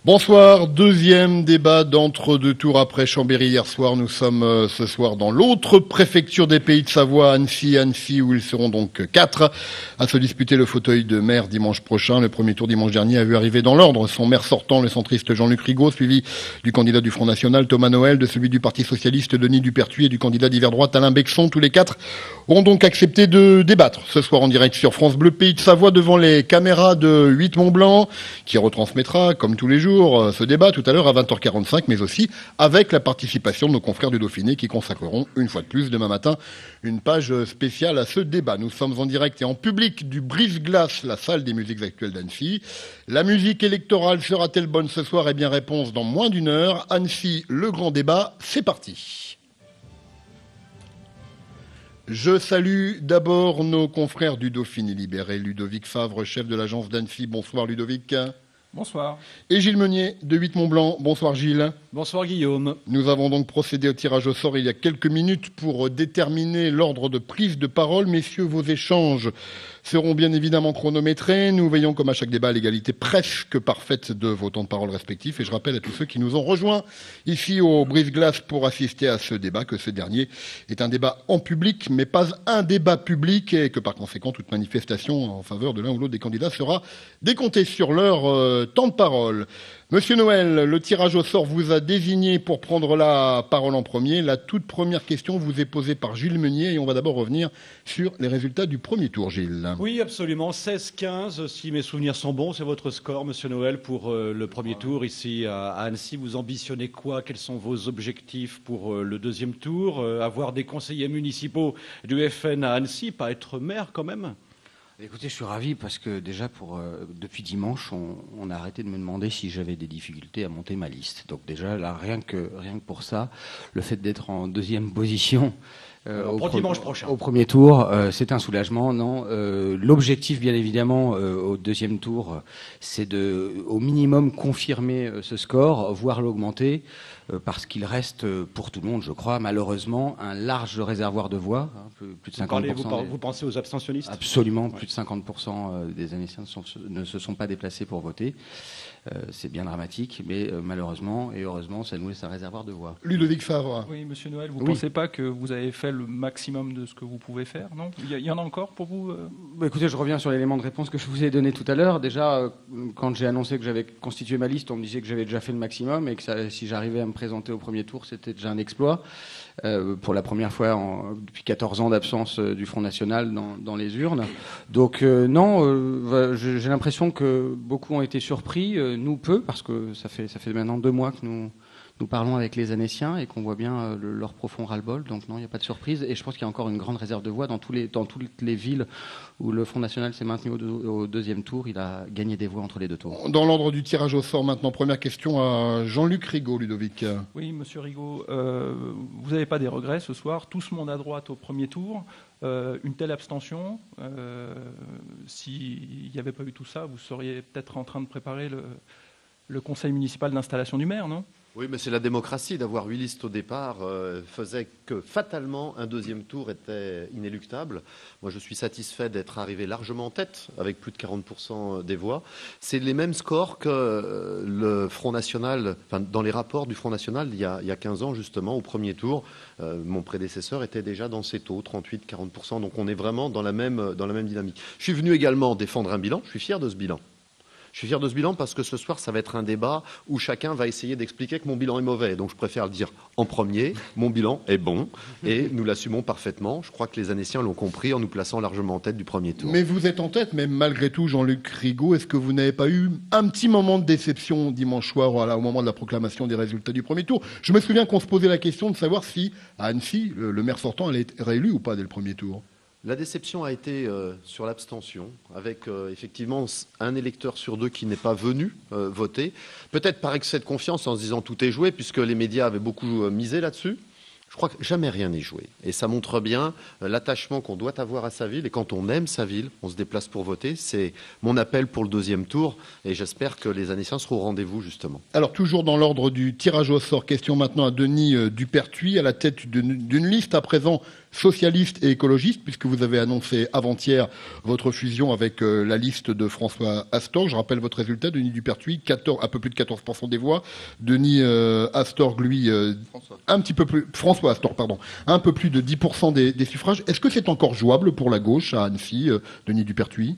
Bonsoir, deuxième débat d'entre-deux tours après Chambéry hier soir. Nous sommes ce soir dans l'autre préfecture des Pays de Savoie, Annecy, où ils seront donc 4 à se disputer le fauteuil de maire dimanche prochain. Le premier tour dimanche dernier a vu arriver dans l'ordre son maire sortant, le centriste Jean-Luc Rigaud, suivi du candidat du Front National Thomas Noël, de celui du Parti Socialiste Denis Dupertuis et du candidat d'hiver droite Alain Bexon. Tous les 4 ont donc accepté de débattre ce soir en direct sur France Bleu Pays de Savoie devant les caméras de 8 Mont-Blanc qui retransmettra comme tous les jours ce débat tout à l'heure à 20h45, mais aussi avec la participation de nos confrères du Dauphiné qui consacreront une fois de plus demain matin une page spéciale à ce débat. Nous sommes en direct et en public du Brise-Glace, la salle des musiques actuelles d'Annecy. La musique électorale sera-t-elle bonne ce soir? Eh bien, réponse dans moins d'une heure. Annecy, le grand débat, c'est parti. Je salue d'abord nos confrères du Dauphiné libéré. Ludovic Favre, chef de l'agence d'Annecy. Bonsoir Ludovic. Bonsoir. Et Gilles Meunier de 8 Mont-Blanc. Bonsoir Gilles. Bonsoir Guillaume. Nous avons donc procédé au tirage au sort il y a quelques minutes pour déterminer l'ordre de prise de parole. Messieurs, vos échanges seront bien évidemment chronométrés. Nous veillons comme à chaque débat à l'égalité presque parfaite de vos temps de parole respectifs. Et je rappelle à tous ceux qui nous ont rejoints ici au Brise-Glace pour assister à ce débat que ce dernier est un débat en public, mais pas un débat public, et que par conséquent toute manifestation en faveur de l'un ou l'autre des candidats sera décomptée sur leur temps de parole. Monsieur Noël, le tirage au sort vous a désigné pour prendre la parole en premier. La toute première question vous est posée par Gilles Meunier et on va d'abord revenir sur les résultats du premier tour, Gilles. Oui, absolument. 16-15, si mes souvenirs sont bons, c'est votre score, Monsieur Noël, pour le premier tour ici à Annecy. Vous ambitionnez quoi? Quels sont vos objectifs pour le deuxième tour? Avoir des conseillers municipaux du FN à Annecy, pas être maire quand même? Écoutez, je suis ravi parce que déjà depuis dimanche, on a arrêté de me demander si j'avais des difficultés à monter ma liste. Donc déjà là, rien que pour ça, le fait d'être en deuxième position dimanche prochain. Au premier tour, c'est un soulagement. Non, l'objectif, bien évidemment, au deuxième tour, c'est de, au minimum, confirmer ce score, voire l'augmenter, parce qu'il reste, pour tout le monde, je crois, malheureusement, un large réservoir de voix, plus de 50%. Vous pensez aux abstentionnistes? Absolument, plus de 50% des Annéciens ne se sont pas déplacés pour voter. C'est bien dramatique, mais malheureusement et heureusement, ça nous laisse un réservoir de voix. Ludovic Favre. Oui, Monsieur Noël, vous ne pensez pas que vous avez fait le maximum de ce que vous pouvez faire, non? Il y en a encore pour vous Écoutez, je reviens sur l'élément de réponse que je vous ai donné tout à l'heure. Déjà, quand j'ai annoncé que j'avais constitué ma liste, on me disait que j'avais déjà fait le maximum et que si j'arrivais à me présenter au premier tour, c'était déjà un exploit. Pour la première fois depuis 14 ans d'absence du Front National dans les urnes. Donc non, j'ai l'impression que beaucoup ont été surpris, nous peu, parce que ça fait maintenant 2 mois que nous parlons avec les Annéciens et qu'on voit bien leur profond ras-le-bol. Donc non, il n'y a pas de surprise. Et je pense qu'il y a encore une grande réserve de voix dans toutes les villes où le Front National s'est maintenu au deuxième tour. Il a gagné des voix entre les 2 tours. Dans l'ordre du tirage au sort maintenant, première question à Jean-Luc Rigaud, Ludovic. Oui, Monsieur Rigaud, vous n'avez pas des regrets ce soir? Tout ce monde à droite au premier tour, une telle abstention, s'il n'y avait pas eu tout ça, vous seriez peut-être en train de préparer le conseil municipal d'installation du maire, non? Oui, mais c'est la démocratie. D'avoir 8 listes au départ faisait que fatalement un deuxième tour était inéluctable. Moi, je suis satisfait d'être arrivé largement en tête avec plus de 40% des voix. C'est les mêmes scores que le Front National, enfin, dans les rapports du Front National il y a 15 ans justement au premier tour. Mon prédécesseur était déjà dans ces taux, 38-40%. Donc on est vraiment dans la même dynamique. Je suis venu également défendre un bilan. Je suis fier de ce bilan. Je suis fier de ce bilan parce que ce soir, ça va être un débat où chacun va essayer d'expliquer que mon bilan est mauvais. Donc je préfère le dire en premier, mon bilan est bon et nous l'assumons parfaitement. Je crois que les Annéciens l'ont compris en nous plaçant largement en tête du premier tour. Mais vous êtes en tête, mais malgré tout, Jean-Luc Rigaud, est-ce que vous n'avez pas eu un petit moment de déception dimanche soir, voilà, au moment de la proclamation des résultats du premier tour? Je me souviens qu'on se posait la question de savoir si, à Annecy, le maire sortant allait être réélu ou pas dès le premier tour. La déception a été sur l'abstention, avec effectivement un électeur sur 2 qui n'est pas venu voter. Peut-être par excès de confiance en se disant tout est joué, puisque les médias avaient beaucoup misé là-dessus. Je crois que jamais rien n'est joué. Et ça montre bien l'attachement qu'on doit avoir à sa ville. Et quand on aime sa ville, on se déplace pour voter. C'est mon appel pour le deuxième tour. Et j'espère que les Annéciens seront au rendez-vous, justement. Alors, toujours dans l'ordre du tirage au sort, question maintenant à Denis Dupertuis, à la tête d'une liste à présent socialiste et écologiste, puisque vous avez annoncé avant-hier votre fusion avec la liste de François Astorg. Je rappelle votre résultat, Denis Dupertuis, un peu plus de 14% des voix. Denis Astorg, lui, un petit peu plus... François Astorg, pardon, un peu plus de 10% des suffrages. Est-ce que c'est encore jouable pour la gauche à Annecy, Denis Dupertuis ?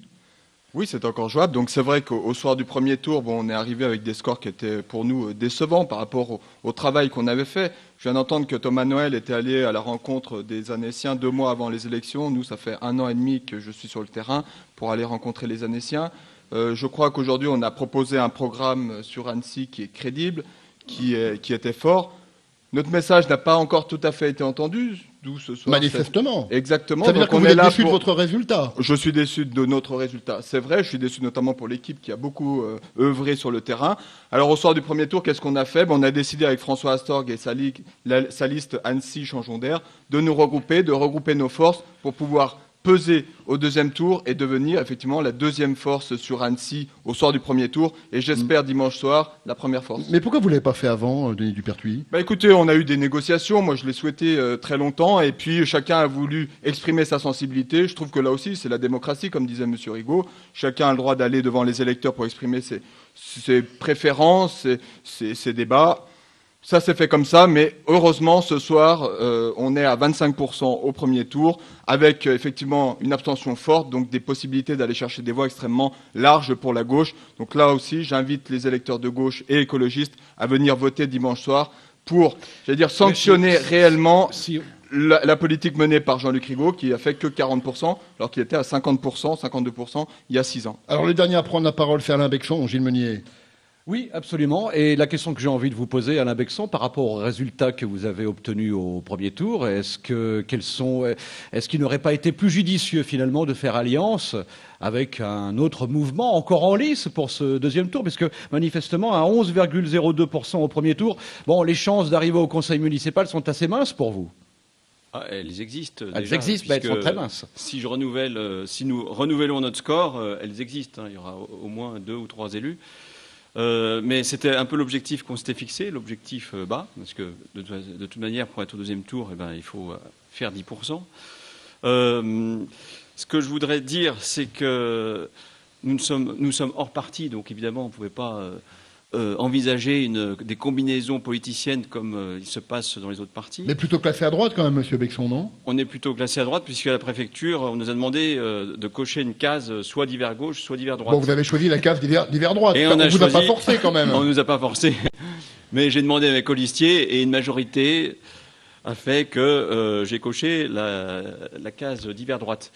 Oui, c'est encore jouable. Donc c'est vrai qu'au soir du premier tour, on est arrivé avec des scores qui étaient pour nous décevants par rapport au travail qu'on avait fait. Je viens d'entendre que Thomas Noël était allé à la rencontre des Annéciens 2 mois avant les élections. Nous, ça fait 1 an et demi que je suis sur le terrain pour aller rencontrer les Annéciens. Je crois qu'aujourd'hui, on a proposé un programme sur Annecy qui est crédible, qui était fort. Notre message n'a pas encore tout à fait été entendu, d'où ce soir. Manifestement. Exactement. Ça veut dire que vous êtes déçu de votre résultat. Je suis déçu de notre résultat. C'est vrai, je suis déçu notamment pour l'équipe qui a beaucoup œuvré sur le terrain. Alors au soir du premier tour, qu'est-ce qu'on a fait ? On a décidé avec François Astorg et sa liste Annecy Changeons d'air de nous regrouper, de regrouper nos forces pour pouvoir peser au deuxième tour et devenir effectivement la deuxième force sur Annecy au soir du premier tour et j'espère dimanche soir la première force. Mais pourquoi vous ne l'avez pas fait avant, Denis Dupertuis ? Écoutez, on a eu des négociations, moi je l'ai souhaité très longtemps et puis chacun a voulu exprimer sa sensibilité. Je trouve que là aussi c'est la démocratie comme disait M. Rigaud. Chacun a le droit d'aller devant les électeurs pour exprimer ses préférences, ses débats. Ça s'est fait comme ça, mais heureusement, ce soir, on est à 25% au premier tour, avec effectivement une abstention forte, donc des possibilités d'aller chercher des voix extrêmement larges pour la gauche. Donc là aussi, j'invite les électeurs de gauche et écologistes à venir voter dimanche soir pour, sanctionner réellement la politique menée par Jean-Luc Rigaud, qui a fait que 40%, alors qu'il était à 50%, 52% il y a 6 ans. Alors le dernier à prendre la parole, c'est Alain Bexon, Gilles Meunier. Oui, absolument. Et la question que j'ai envie de vous poser, Alain Bexon, par rapport aux résultats que vous avez obtenus au premier tour, est-ce qu'il n'aurait pas été plus judicieux finalement de faire alliance avec un autre mouvement encore en lice pour ce deuxième tour, puisque manifestement à 11,02% au premier tour, les chances d'arriver au conseil municipal sont assez minces pour vous. Elles existent. Elles déjà, existent, mais elles sont très minces. Si nous renouvelons notre score, elles existent. Il y aura au moins 2 ou 3 élus. Mais c'était un peu l'objectif qu'on s'était fixé, l'objectif bas, parce que de toute manière, pour être au deuxième tour, il faut faire 10%. Ce que je voudrais dire, c'est que nous sommes hors parti, donc évidemment, on ne pouvait pas envisager des combinaisons politiciennes comme il se passe dans les autres partis. Mais plutôt classé à droite quand même, Monsieur Bexon, non ? On est plutôt classé à droite, puisque à la préfecture, on nous a demandé de cocher une case soit d'hiver gauche, soit d'hiver droite. Bon, vous avez choisi la case d'hiver droite. Et on ne vous a pas forcé quand même. On ne nous a pas forcé. Mais j'ai demandé à mes colistiers et une majorité a fait que j'ai coché la case d'hiver droite.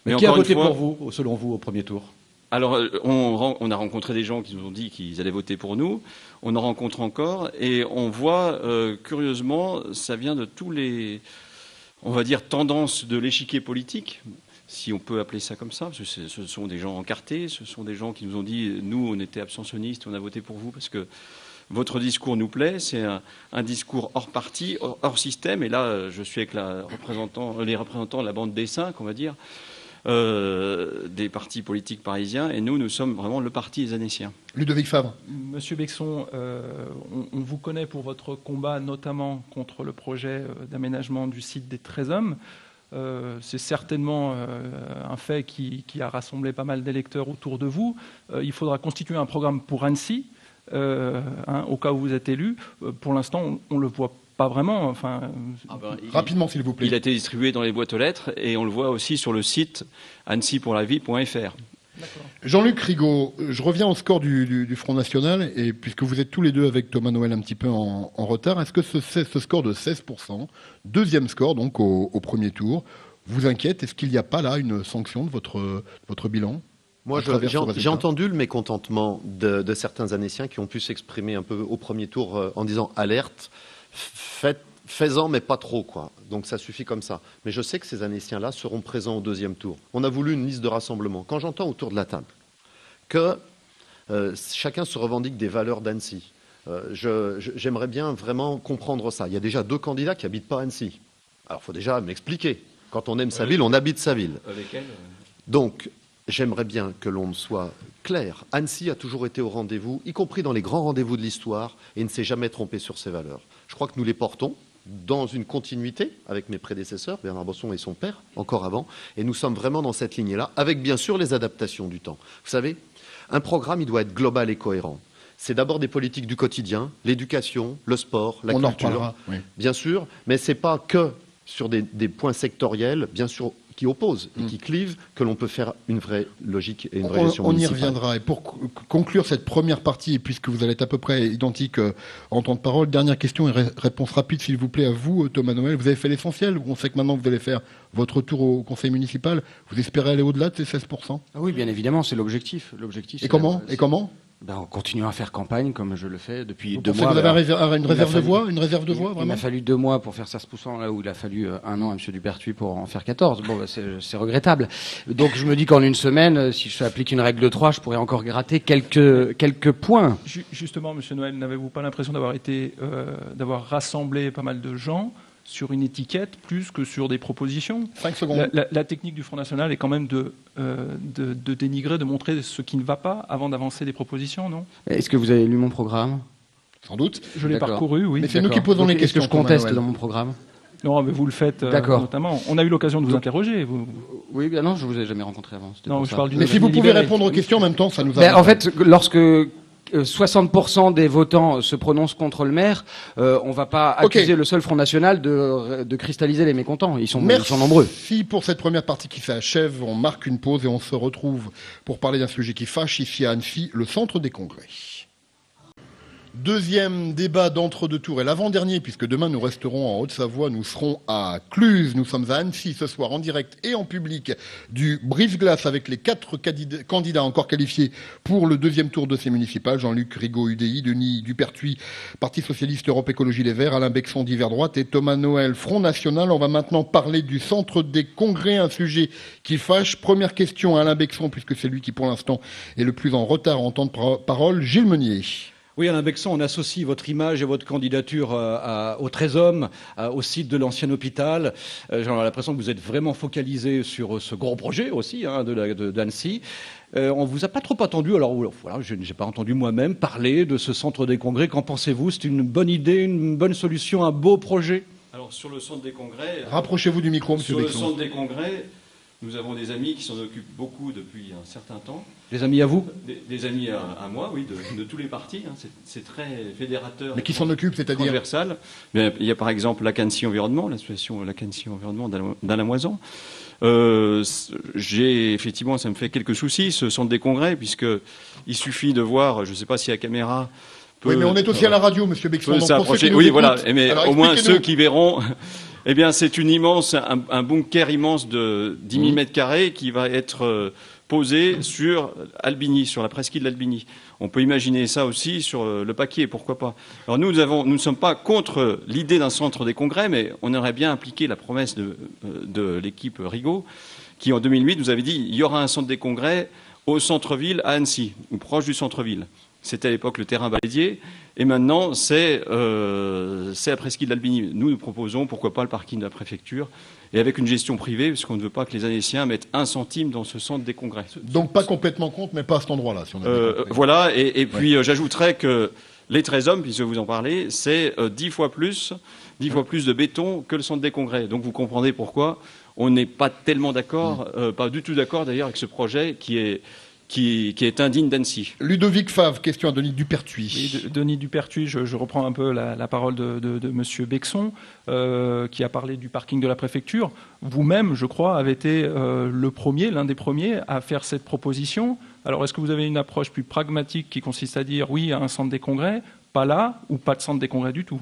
Mais qui a voté pour vous, selon vous, au premier tour ? Alors, on a rencontré des gens qui nous ont dit qu'ils allaient voter pour nous. On en rencontre encore. Et on voit, curieusement, ça vient de tous les, on va dire, tendances de l'échiquier politique, si on peut appeler ça comme ça. Parce que ce sont des gens encartés. Ce sont des gens qui nous ont dit, nous, on était abstentionnistes, on a voté pour vous parce que votre discours nous plaît. C'est un discours hors parti, hors système. Et là, je suis avec les représentants de la bande des 5, on va dire. Des partis politiques parisiens, et nous sommes vraiment le parti des Annéciens. Ludovic Favre. Monsieur Bexon, on vous connaît pour votre combat notamment contre le projet d'aménagement du site des 13 hommes. C'est certainement un fait qui a rassemblé pas mal d'électeurs autour de vous. Il faudra constituer un programme pour Annecy, au cas où vous êtes élu. Pour l'instant, on ne le voit pas vraiment. Rapidement, s'il vous plaît. Il a été distribué dans les boîtes aux lettres et on le voit aussi sur le site annecypourlavie.fr. Jean-Luc Rigaud, je reviens au score du Front National, et puisque vous êtes tous les deux avec Thomas Noël un petit peu en retard, est-ce que ce score de 16%, deuxième score donc au premier tour, vous inquiète ? Est-ce qu'il n'y a pas là une sanction de votre bilan ? Moi, j'ai entendu le mécontentement de certains Annéciens qui ont pu s'exprimer un peu au premier tour en disant « alerte ». Fais-en, mais pas trop, quoi. Donc ça suffit comme ça. Mais je sais que ces Annéciens-là seront présents au deuxième tour. On a voulu une liste de rassemblement. Quand j'entends autour de la table que chacun se revendique des valeurs d'Annecy, J'aimerais bien vraiment comprendre ça. Il y a déjà 2 candidats qui habitent pas Annecy. Alors, il faut déjà m'expliquer. Quand on aime sa ville, on habite sa ville. Lesquels Donc, j'aimerais bien que l'on soit clair. Annecy a toujours été au rendez-vous, y compris dans les grands rendez-vous de l'histoire, et ne s'est jamais trompé sur ses valeurs. Je crois que nous les portons dans une continuité avec mes prédécesseurs, Bernard Bosson et son père, encore avant, et nous sommes vraiment dans cette lignée-là, avec bien sûr les adaptations du temps. Vous savez, un programme, il doit être global et cohérent. C'est d'abord des politiques du quotidien, l'éducation, le sport, la On en culture, reparlera, oui. bien sûr, mais c'est pas que sur des points sectoriels, bien sûr, qui opposent et qui clivent, que l'on peut faire une vraie logique et une vraie gestion On y municipale. reviendra. Et pour conclure cette première partie, et puisque vous allez être à peu près identique en temps de parole, dernière question et réponse rapide, s'il vous plaît, à vous, Thomas Noël. Vous avez fait l'essentiel. On sait que maintenant vous allez faire votre tour au conseil municipal. Vous espérez aller au-delà de ces 16%? Ah oui, bien évidemment, c'est l'objectif. Et comment? En continuant à faire campagne comme je le fais depuis Vous 2 pensez mois. que vous avez une il a réserve de fallu- voix? Une réserve de voix, Il vraiment? m'a fallu 2 mois pour faire ça se poussant, là où il a fallu 1 an à M. Dupertuis pour en faire 14. Bon, c'est regrettable. Donc je me dis qu'en une semaine, si je applique une règle de 3, je pourrais encore gratter quelques points. Justement, Monsieur Noël, n'avez-vous pas l'impression d'avoir rassemblé pas mal de gens sur une étiquette plus que sur des propositions? 5 secondes. La technique du Front National est quand même de dénigrer, de montrer ce qui ne va pas avant d'avancer des propositions, non? Est-ce que vous avez lu mon programme? Sans doute. Je l'ai D'accord. parcouru, oui. Mais c'est nous qui D'accord. posons Donc, les questions. Est-ce que je Thomas conteste Noël. dans mon programme? Non, mais vous le faites D'accord. notamment. On a eu l'occasion de vous interroger. Oui, bien non, je vous ai jamais rencontré avant. C'était Non, pour je ça. parle d'une Mais si vous pouvez libérée. répondre aux questions en même temps, ça nous Ben, arrive. en fait, lorsque 60% des votants se prononcent contre le maire, on va pas Ok. accuser le seul Front National de cristalliser les mécontents. Ils sont Merci nombreux. pour cette première partie qui s'achève. On marque une pause et on se retrouve pour parler d'un sujet qui fâche ici à Annecy, le centre des congrès. Deuxième débat d'entre-deux tours et l'avant-dernier, puisque demain nous resterons en Haute-Savoie, nous serons à Cluses, nous sommes à Annecy ce soir en direct et en public du brise-glace avec les 4 candidats encore qualifiés pour le deuxième tour de ces municipales. Jean-Luc Rigaud, UDI, Denis Dupertuis, Parti Socialiste, Europe Écologie Les Verts, Alain Bexon, Divers Droite et Thomas Noël, Front National. On va maintenant parler du centre des congrès, un sujet qui fâche. Première question à Alain Bexon, puisque c'est lui qui pour l'instant est le plus en retard en temps de parole. Gilles Meunier. Oui, Alain Bexon, on associe votre image et votre candidature au 13 hommes, au site de l'ancien hôpital. J'ai l'impression que vous êtes vraiment focalisé sur ce gros projet aussi d'Annecy. On vous a pas trop entendu, alors voilà, je n'ai pas entendu moi-même parler de ce centre des congrès. Qu'en pensez-vous? C'est une bonne idée, une bonne solution, un beau projet? Alors sur le centre des congrès, Rapprochez-vous du micro, monsieur sur le Bexon. centre des congrès, nous avons des amis qui s'en occupent beaucoup depuis un certain temps. Les amis à vous? Des amis à moi, oui, de tous les partis. Hein. C'est très fédérateur. Mais qui s'en occupe, c'est-à-dire? Transversal. Bien, il y a par exemple l'Acancy Environnement, l'association l'Acancy Environnement d'Alain-Moisan. J'ai effectivement, ça me fait quelques soucis, ce centre des congrès, puisque il suffit de voir, je ne sais pas si la caméra peut... Oui, mais on est aussi à la radio, monsieur Bexon. peut donc pour ceux qui s'approcher. nous Oui, écoutent, voilà. Mais alors au moins expliquez-nous. ceux qui verront, eh bien, c'est un bunker immense de 10 000 mètres carrés qui va être posé sur Albigny, sur la presqu'île d'Albigny. On peut imaginer ça aussi sur le Paquier, pourquoi pas. Alors nous ne sommes pas contre l'idée d'un centre des congrès, mais on aurait bien appliqué la promesse de l'équipe Rigaud, qui en 2008 nous avait dit il y aura un centre des congrès au centre-ville à Annecy, ou proche du centre-ville. C'était à l'époque le terrain Balédier, et maintenant c'est la presqu'île d'Albigny. Nous proposons, pourquoi pas, le parking de la préfecture, et avec une gestion privée, parce qu'on ne veut pas que les Annéciens mettent 1 centime dans ce centre des congrès. Donc pas complètement contre, mais pas à cet endroit-là. Si on a bien compris. Voilà, et puis j'ajouterais que les 13 hommes, puisque vous en parlez, c'est 10 fois plus de béton que le centre des congrès. Donc vous comprendrez pourquoi on n'est pas tellement d'accord, pas du tout d'accord d'ailleurs avec ce projet qui est indigne d'Annecy. Ludovic Favre, question à Denis Dupertuis. Oui, Denis Dupertuis, je reprends un peu la parole de Monsieur Bexon, qui a parlé du parking de la préfecture. Vous-même, je crois, avez été l'un des premiers à faire cette proposition. Alors, est-ce que vous avez une approche plus pragmatique qui consiste à dire oui à un centre des congrès, pas là, ou pas de centre des congrès du tout?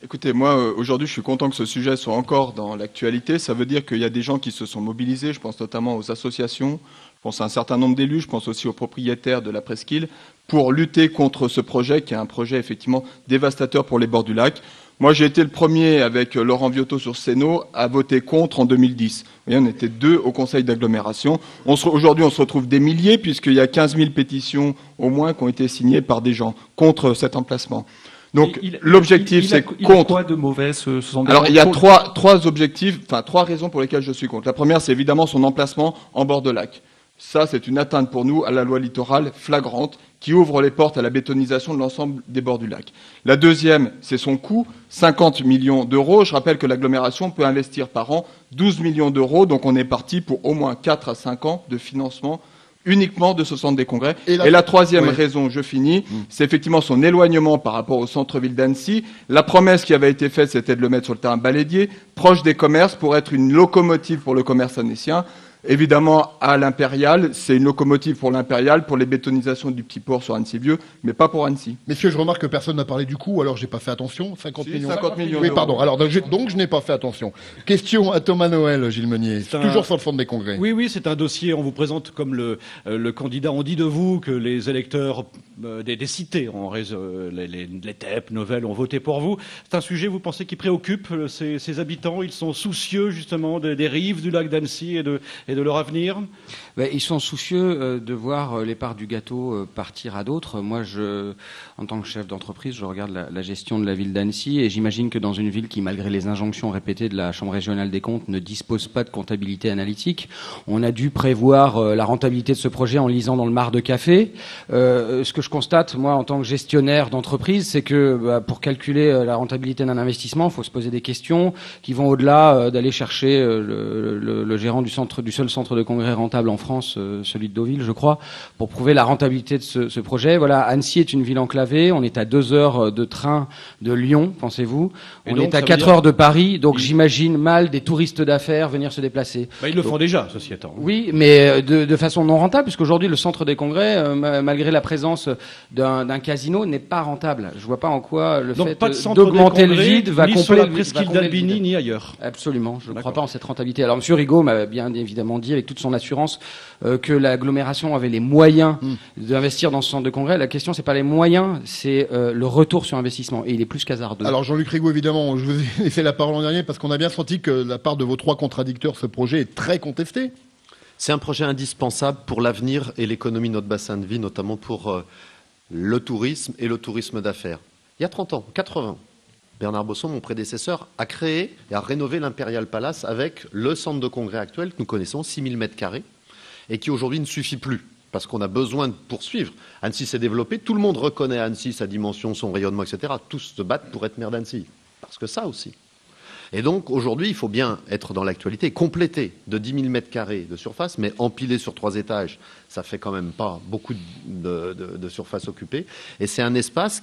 Écoutez, moi, aujourd'hui, je suis content que ce sujet soit encore dans l'actualité. Ça veut dire qu'il y a des gens qui se sont mobilisés. Je pense notamment aux associations, je pense à un certain nombre d'élus, je pense aussi aux propriétaires de la presqu'île, pour lutter contre ce projet qui est un projet effectivement dévastateur pour les bords du lac. Moi, j'ai été le premier, avec Laurent Viotto sur Sénat, à voter contre en 2010. Vous voyez, on était 2 au Conseil d'agglomération. Aujourd'hui, on se retrouve des milliers, puisqu'il y a 15 000 pétitions au moins qui ont été signées par des gens contre cet emplacement. Donc, l'objectif, c'est contre. Il a quoi de mauvais, ce Alors, il y a trois objectifs, enfin, 3 raisons pour lesquelles je suis contre. La première, c'est évidemment son emplacement en bord de lac. Ça, c'est une atteinte pour nous à la loi littorale flagrante qui ouvre les portes à la bétonisation de l'ensemble des bords du lac. La deuxième, c'est son coût, 50 millions d'euros. Je rappelle que l'agglomération peut investir par an 12 millions d'euros, donc on est parti pour au moins 4 à 5 ans de financement uniquement de ce centre des congrès. Et la troisième raison, je finis, c'est effectivement son éloignement par rapport au centre-ville d'Annecy. La promesse qui avait été faite, c'était de le mettre sur le terrain Balédier, proche des commerces, pour être une locomotive pour le commerce annécien. Évidemment, à l'Impérial, c'est une locomotive pour l'Impérial, pour les bétonisations du petit port sur Annecy-Vieux, mais pas pour Annecy. Messieurs, je remarque que personne n'a parlé du coût, alors j'ai pas fait attention. 50 millions. 50 millions. Oui, pardon. Alors, donc je n'ai pas fait attention. Question à Thomas Noël, Gilles Meunier. Toujours sur le fond des congrès. Oui, c'est un dossier. On vous présente comme le candidat. On dit de vous que les électeurs des cités, les TEP, Novelles, ont voté pour vous. C'est un sujet, vous pensez, qui préoccupe ces habitants? Ils sont soucieux, justement, des rives du lac d'Annecy et de leur avenir? Ils sont soucieux de voir les parts du gâteau partir à d'autres. Moi, en tant que chef d'entreprise, je regarde la gestion de la ville d'Annecy et j'imagine que dans une ville qui, malgré les injonctions répétées de la Chambre régionale des comptes, ne dispose pas de comptabilité analytique, on a dû prévoir la rentabilité de ce projet en lisant dans le marc de café. Ce que je constate, moi, en tant que gestionnaire d'entreprise, c'est que pour calculer la rentabilité d'un investissement, il faut se poser des questions qui vont au-delà d'aller chercher le gérant du seul centre de congrès rentable en France, celui de Deauville, je crois, pour prouver la rentabilité de ce projet. Voilà, Annecy est une ville enclavée. On est à 2 heures de train de Lyon, pensez-vous. On est à 4 heures de Paris. Donc j'imagine mal des touristes d'affaires venir se déplacer. Ils le font déjà, ceci étant. Oui, mais de façon non rentable, puisqu'aujourd'hui le centre des congrès, malgré la présence d'un casino, n'est pas rentable. Je vois pas en quoi le fait d'augmenter le vide va ni sur la presqu'île d'Albini ni ailleurs. Absolument, je ne crois pas en cette rentabilité. Alors M. Rigaud m'a bien évidemment dit avec toute son assurance que l'agglomération avait les moyens d'investir dans ce centre de congrès. La question, c'est pas les moyens, c'est le retour sur investissement. Et il est plus qu'hasardeux. Alors Jean-Luc Rigaud, évidemment, je vous ai laissé la parole en dernier parce qu'on a bien senti que de la part de vos 3 contradicteurs, ce projet est très contesté. C'est un projet indispensable pour l'avenir et l'économie de notre bassin de vie, notamment pour le tourisme et le tourisme d'affaires. Il y a 30 ans, 80, Bernard Bosson, mon prédécesseur, a créé et a rénové l'Imperial Palace avec le centre de congrès actuel que nous connaissons, 6000 m², et qui aujourd'hui ne suffit plus, parce qu'on a besoin de poursuivre. Annecy s'est développé, tout le monde reconnaît Annecy, sa dimension, son rayonnement, etc. Tous se battent pour être maire d'Annecy, parce que ça aussi. Et donc, aujourd'hui, il faut bien être dans l'actualité, compléter de 10 000 m² de surface, mais empiler sur 3 étages, ça fait quand même pas beaucoup de surface occupée. Et c'est un espace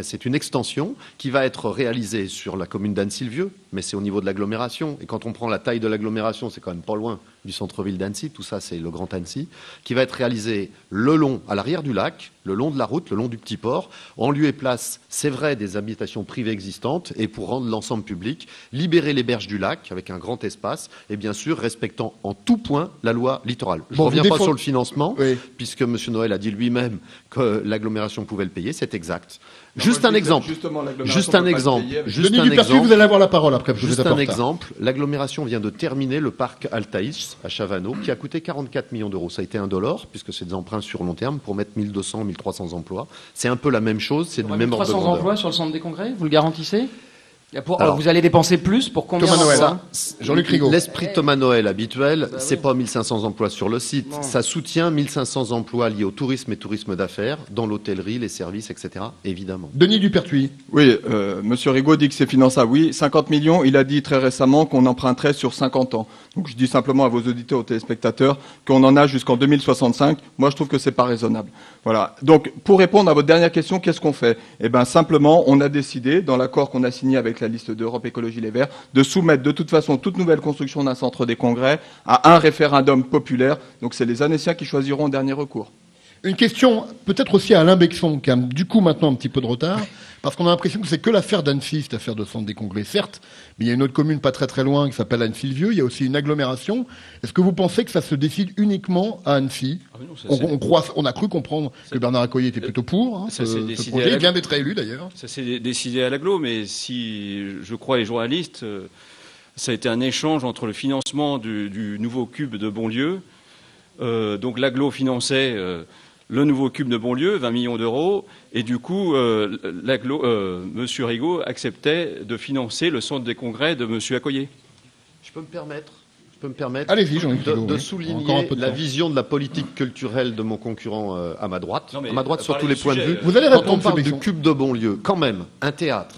c'est une extension qui va être réalisée sur la commune d'Annecy-le-Vieux, mais c'est au niveau de l'agglomération. Et quand on prend la taille de l'agglomération, c'est quand même pas loin du centre-ville d'Annecy. Tout ça, c'est le Grand Annecy, qui va être réalisé à l'arrière du lac, le long de la route, le long du petit port, en lieu et place, c'est vrai, des habitations privées existantes, et pour rendre l'ensemble public, libérer les berges du lac avec un grand espace, et bien sûr, respectant en tout point la loi littorale. Je ne reviens pas sur le financement, puisque M. Noël a dit lui-même que l'agglomération pouvait le payer, c'est exact. Juste un exemple. Denis Dupertuis, vous allez avoir la parole après. Juste un exemple. L'agglomération vient de terminer le parc Altaïs à Chavano, qui a coûté 44 millions d'euros. Ça a été indolore, puisque c'est des emprunts sur long terme pour mettre 1200, 1300 emplois. C'est un peu la même chose, c'est du même ordre de grandeur. 300 emplois sur le centre des congrès, vous le garantissez? Alors, vous allez dépenser plus pour combien Thomas Noël, Jean-Luc Rigaud. L'esprit Thomas Noël habituel, c'est pas 1500 emplois sur le site. Non. Ça soutient 1500 emplois liés au tourisme et tourisme d'affaires, dans l'hôtellerie, les services, etc. Évidemment. Denis Dupertuis. Oui, Monsieur Rigaud dit que c'est finançable. Oui, 50 millions, il a dit très récemment qu'on emprunterait sur 50 ans. Donc je dis simplement à vos auditeurs, aux téléspectateurs, qu'on en a jusqu'en 2065. Moi, je trouve que c'est pas raisonnable. Voilà. Donc, pour répondre à votre dernière question, qu'est-ce qu'on fait? Eh bien, simplement, on a décidé, dans l'accord qu'on a signé avec la liste d'Europe Écologie Les Verts, de soumettre de toute façon toute nouvelle construction d'un centre des congrès à un référendum populaire. Donc c'est les Annéciens qui choisiront en dernier recours. Une question peut-être aussi à Alain Bexon, qui a du coup maintenant un petit peu de retard, parce qu'on a l'impression que c'est que l'affaire d'Annecy, cette affaire de centre des congrès, certes, mais il y a une autre commune pas très très loin qui s'appelle Annecy-le-Vieux, il y a aussi une agglomération. Est-ce que vous pensez que ça se décide uniquement à Annecy? On a cru comprendre que Bernard Accoyer était plutôt pour ce projet, il vient d'être élu d'ailleurs. Ça s'est décidé à l'agglo, mais si je crois les journalistes, ça a été un échange entre le financement du nouveau cube de Bonlieu. Donc l'agglo finançait le nouveau cube de Bonlieu, 20 millions d'euros, et du coup, M. Rigaud acceptait de financer le centre des congrès de M. Accoyer. Je peux me permettre Allez-y, Jean-Luc Rigaud, de souligner la vision de la politique culturelle de mon concurrent à ma droite. À ma droite sur tous les points de vue. Vous allez Quand répondre, on parle M. du Bexon. cube de Bonlieu, quand même, un théâtre,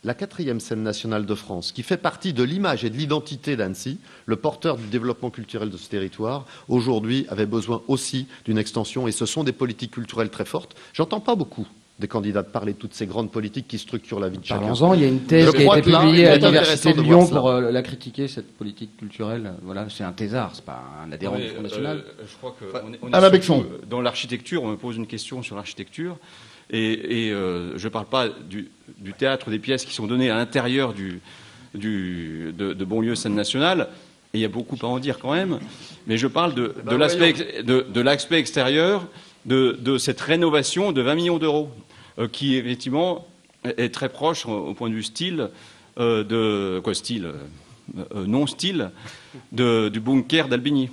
la 4e scène nationale de France, qui fait partie de l'image et de l'identité d'Annecy, le porteur du développement culturel de ce territoire, aujourd'hui avait besoin aussi d'une extension, et ce sont des politiques culturelles très fortes. J'entends pas beaucoup des candidats de parler de toutes ces grandes politiques qui structurent la vie de chacun. Parlons-en, il y a une thèse qui a été publiée à l'Université de Lyon pour la critiquer, cette politique culturelle. Voilà, c'est un thésard, c'est pas un adhérent du Front National. Je crois que Alain Bexon. dans l'architecture, on me pose une question sur l'architecture, et je ne parle pas du théâtre, des pièces qui sont données à l'intérieur de Bonlieu Scène Nationale, et il y a beaucoup à en dire quand même, mais je parle de l'aspect extérieur de cette rénovation de 20 millions d'euros. Qui effectivement est très proche au point de vue style non-style du bunker d'Albigny.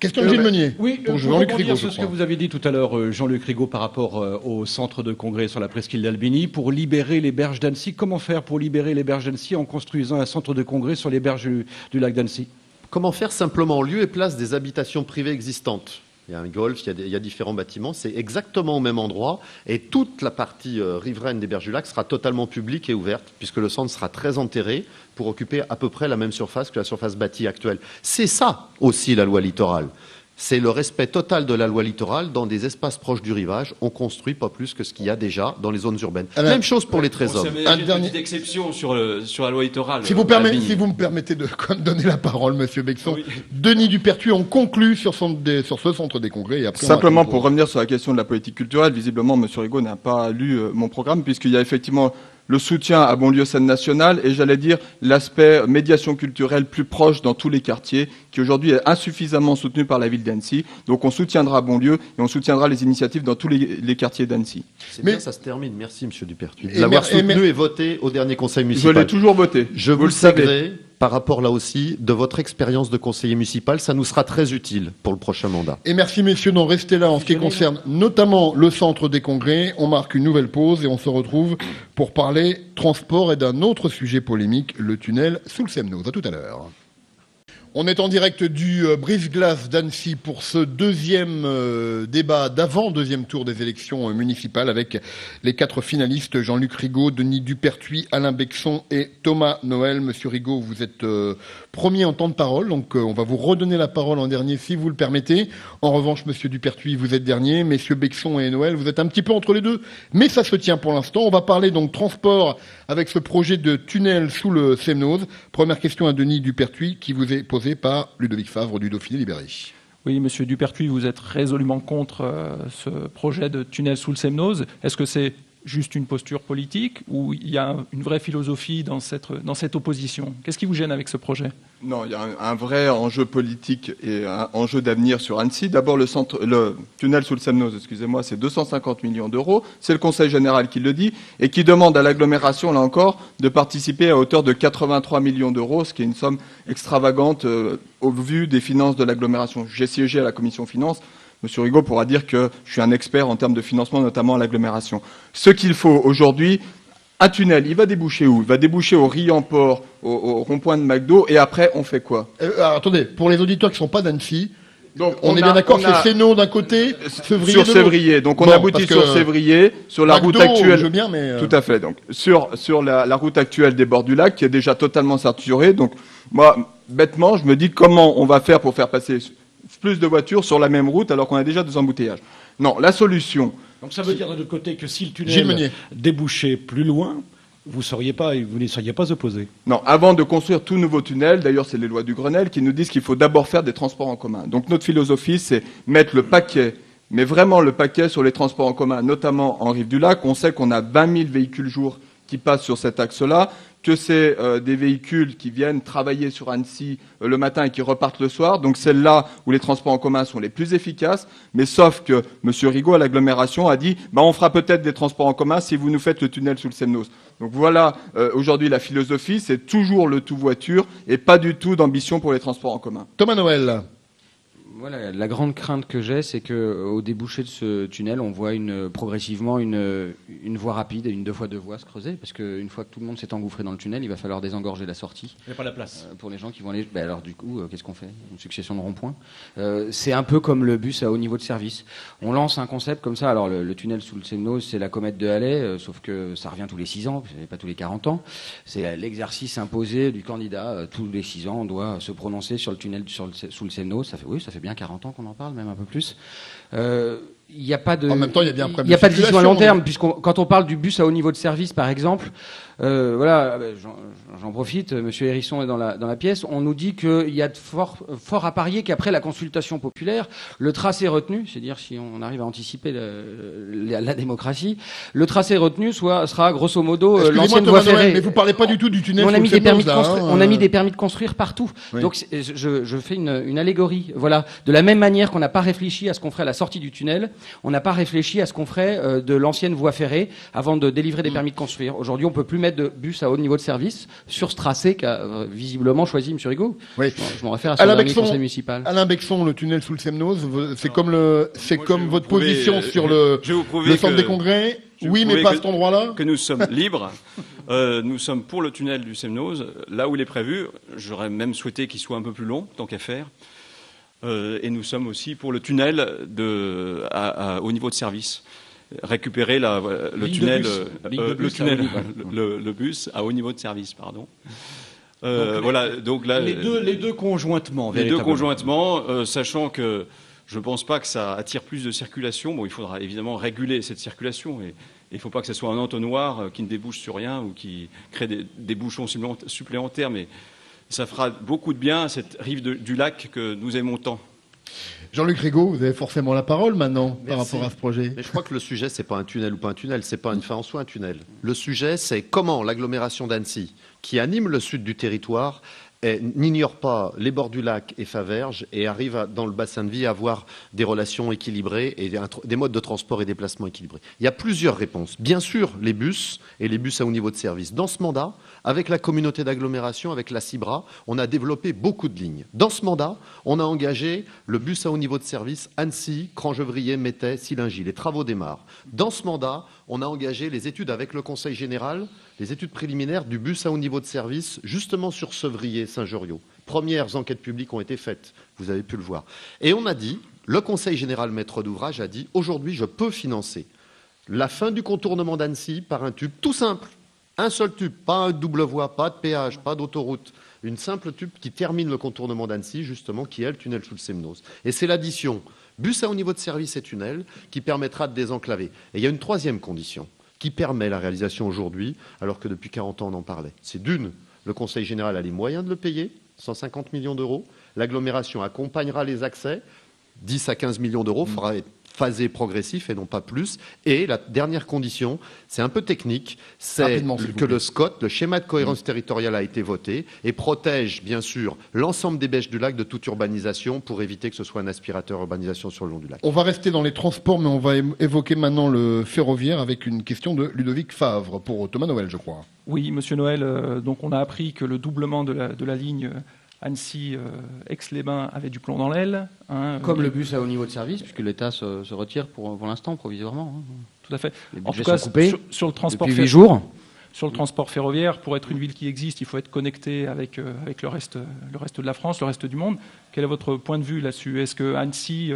Question de Gilles Meunier. Oui, pour pour Jean-Luc rebondir Rigaud, sur je ce que crois. vous avez dit tout à l'heure, Jean-Luc Rigaud, par rapport au centre de congrès sur la presqu'île d'Albigny, pour libérer les berges d'Annecy. Comment faire pour libérer les berges d'Annecy en construisant un centre de congrès sur les berges du lac d'Annecy? Comment faire simplement en lieu et place des habitations privées existantes? Il y a un golf, il y a différents bâtiments, c'est exactement au même endroit, et toute la partie riveraine des berges du lac sera totalement publique et ouverte, puisque le centre sera très enterré pour occuper à peu près la même surface que la surface bâtie actuelle. C'est ça aussi la loi littorale. C'est le respect total de la loi littorale dans des espaces proches du rivage. On construit pas plus que ce qu'il y a déjà dans les zones urbaines. Même chose pour les trésors. Une petite exception sur la loi littorale. Si vous me permettez de quand même donner la parole, Monsieur Bexon. Oui. Denis Dupertuis, on conclut sur ce centre des congrès. Et après Simplement pour revenir sur la question de la politique culturelle, visiblement M. Rigaud n'a pas lu mon programme, puisqu'il y a effectivement le soutien à Bonlieu Scène Nationale et j'allais dire l'aspect médiation culturelle plus proche dans tous les quartiers qui aujourd'hui est insuffisamment soutenu par la ville d'Annecy. Donc on soutiendra Bonlieu et on soutiendra les initiatives dans tous les quartiers d'Annecy. Mais bien, ça se termine. Merci M. Dupertuis de l'avoir soutenu et voté au dernier conseil municipal. Je l'ai toujours voté. Je vous le savez. Par rapport là aussi de votre expérience de conseiller municipal, ça nous sera très utile pour le prochain mandat. Et merci messieurs, non, restez là en ce qui concerne notamment le centre des congrès. On marque une nouvelle pause et on se retrouve pour parler transport et d'un autre sujet polémique, le tunnel sous le Semnoz. À tout à l'heure. On est en direct du brise-glace d'Annecy pour ce deuxième débat deuxième tour des élections municipales avec les 4 finalistes, Jean-Luc Rigaud, Denis Dupertuis, Alain Bexon et Thomas Noël. Monsieur Rigaud, vous êtes premier en temps de parole, donc on va vous redonner la parole en dernier si vous le permettez. En revanche, Monsieur Dupertuis, vous êtes dernier. Messieurs Bexon et Noël, vous êtes un petit peu entre les deux, mais ça se tient pour l'instant. On va parler donc transport avec ce projet de tunnel sous le Semnoz. Première question à Denis Dupertuis qui vous est posée par Ludovic Favre du Dauphiné Libéré. Oui, Monsieur Dupertuis, vous êtes résolument contre ce projet de tunnel sous le Semnoz. Est-ce que c'est juste une posture politique ou il y a une vraie philosophie dans cette opposition? Qu'est-ce qui vous gêne avec ce projet? Non, il y a un vrai enjeu politique et un enjeu d'avenir sur Annecy. D'abord, le tunnel sous le Semnoz, excusez-moi, c'est 250 millions d'euros. C'est le Conseil général qui le dit et qui demande à l'agglomération, là encore, de participer à hauteur de 83 millions d'euros, ce qui est une somme extravagante au vu des finances de l'agglomération. J'ai siégé à la commission finances. Monsieur Rigaud pourra dire que je suis un expert en termes de financement, notamment à l'agglomération. Ce qu'il faut aujourd'hui, un tunnel, il va déboucher où? Il va déboucher au Riant-Port, au rond-point de McDo, et après, on fait quoi? Alors, attendez, pour les auditeurs qui ne sont pas d'Annecy, donc, on est bien d'accord, c'est Sénon d'un côté, Sévrier sur de l'autre. Sévrier. Donc on aboutit sur Sévrier, sur la route actuelle. Je veux bien, mais Tout à fait. Donc sur la route actuelle des bords du lac, qui est déjà totalement saturée. Donc moi, bêtement, je me dis comment on va faire pour faire passer plus de voitures sur la même route alors qu'on a déjà des embouteillages. Non, la solution. Donc ça veut dire de l'autre côté que si le Gilles tunnel Meunier. débouchait plus loin, vous n'y seriez pas opposé. Non, avant de construire tout nouveau tunnel, d'ailleurs c'est les lois du Grenelle qui nous disent qu'il faut d'abord faire des transports en commun. Donc notre philosophie, c'est mettre le paquet Mais vraiment, le paquet sur les transports en commun, notamment en rive du lac, on sait qu'on a 20 000 véhicules jour qui passent sur cet axe-là, que c'est des véhicules qui viennent travailler sur Annecy le matin et qui repartent le soir. Donc c'est là où les transports en commun sont les plus efficaces. Mais sauf que M. Rigaud, à l'agglomération, a dit on fera peut-être des transports en commun si vous nous faites le tunnel sous le Semnoz. Donc voilà, aujourd'hui, la philosophie, c'est toujours le tout voiture et pas du tout d'ambition pour les transports en commun. Thomas Noël. Voilà, la grande crainte que j'ai, c'est qu'au débouché de ce tunnel, on voit progressivement une voie rapide et une 2x2 voies se creuser, parce qu'une fois que tout le monde s'est engouffré dans le tunnel, il va falloir désengorger la sortie. Il n'y a pas la place. Pour les gens qui vont aller... alors du coup, qu'est-ce qu'on fait? Une succession de ronds-points. C'est un peu comme le bus à haut niveau de service. On lance un concept comme ça. Alors le tunnel sous le Semnoz, c'est la comète de Halley, sauf que ça revient tous les 6 ans, pas tous les 40 ans. C'est l'exercice imposé du candidat. Tous les 6 ans, on doit se prononcer sur le tunnel sous le Semnoz. Ça fait bien 40 ans qu'on en parle, même un peu plus. Il n'y a pas de. En même temps, il y a bien un problème. Il n'y a pas de vision à long terme, puisque quand on parle du bus à haut niveau de service, par exemple, voilà, j'en profite. Monsieur Hérisson est dans la pièce. On nous dit qu'il y a de fort à parier qu'après la consultation populaire, le tracé retenu, c'est-à-dire si on arrive à anticiper la démocratie, le tracé retenu sera grosso modo l'ancienne voie ferrée. Mais vous parlez pas du tout du tunnel. On a mis des permis de construire. On a mis des permis de construire partout. Oui. Donc je fais une allégorie. Voilà. De la même manière qu'on n'a pas réfléchi à ce qu'on ferait à la sortie du tunnel, on n'a pas réfléchi à ce qu'on ferait de l'ancienne voie ferrée avant de délivrer des permis de construire. Aujourd'hui, on peut plus mettre de bus à haut niveau de service sur ce tracé qu'a visiblement choisi M. Rigaud. Oui. Je m'en réfère à son dernier conseil municipal. Alain Bexon, le tunnel sous le Semnoz, c'est comme votre position sur le centre des congrès. Oui, mais pas à cet endroit-là. Que nous sommes libres. Nous sommes pour le tunnel du Semnoz, là où il est prévu. J'aurais même souhaité qu'il soit un peu plus long, tant qu'à faire. Et nous sommes aussi pour le tunnel au niveau de service. Récupérer le bus à haut niveau de service, pardon. Voilà, donc là, les deux conjointement. Les deux conjointement, sachant que je ne pense pas que ça attire plus de circulation. Bon, il faudra évidemment réguler cette circulation et il ne faut pas que ce soit un entonnoir qui ne débouche sur rien ou qui crée des bouchons supplémentaires, mais ça fera beaucoup de bien à cette rive du lac que nous aimons tant. Jean-Luc Rigaud, vous avez forcément la parole maintenant. Merci. Par rapport à ce projet. Mais je crois que le sujet, c'est pas un tunnel ou pas un tunnel, c'est pas une fin en soi un tunnel. Le sujet, c'est comment l'agglomération d'Annecy, qui anime le sud du territoire, n'ignore pas les bords du lac et Faverges et arrive dans le bassin de vie à avoir des relations équilibrées et des modes de transport et déplacement équilibrés. Il y a plusieurs réponses. Bien sûr, les bus et les bus à haut niveau de service. Dans ce mandat, avec la communauté d'agglomération, avec la CIBRA, on a développé beaucoup de lignes. Dans ce mandat, on a engagé le bus à haut niveau de service Annecy, Crangevrier, Métais, Silingy. Les travaux démarrent. Dans ce mandat, on a engagé les études avec le Conseil général, les études préliminaires du bus à haut niveau de service, justement sur Sevrier, Saint-Joriot. Premières enquêtes publiques ont été faites, vous avez pu le voir. Et on a dit, le Conseil général maître d'ouvrage a dit, aujourd'hui je peux financer la fin du contournement d'Annecy par un tube tout simple. Un seul tube, pas un double voie, pas de péage, pas d'autoroute. Une simple tube qui termine le contournement d'Annecy, justement, qui est le tunnel sous le Semnoz. Et c'est l'addition bus à haut niveau de service et tunnel qui permettra de désenclaver. Et il y a une troisième condition qui permet la réalisation aujourd'hui, alors que depuis 40 ans on en parlait. C'est d'une, le Conseil général a les moyens de le payer, 150 millions d'euros. L'agglomération accompagnera les accès, 10 à 15 millions d'euros, faudra être phasé progressif et non pas plus. Et la dernière condition, c'est un peu technique, c'est que le SCOT, le schéma de cohérence territoriale, a été voté et protège bien sûr l'ensemble des bêches du lac de toute urbanisation pour éviter que ce soit un aspirateur urbanisation sur le long du lac. On va rester dans les transports, mais on va évoquer maintenant le ferroviaire avec une question de Ludovic Favre pour Thomas Noël, je crois. Oui, Monsieur Noël, donc on a appris que le doublement de la ligne Annecy-Aix-les-Bains avait du plomb dans l'aile. Comme le bus à haut niveau de service, puisque l'État se retire pour l'instant, provisoirement. Tout à fait. En tout cas, sur le transport depuis 8 jours. Sur le transport ferroviaire, pour être une ville qui existe, il faut être connecté avec le reste de la France, le reste du monde. Quel est votre point de vue là-dessus? Est-ce que Annecy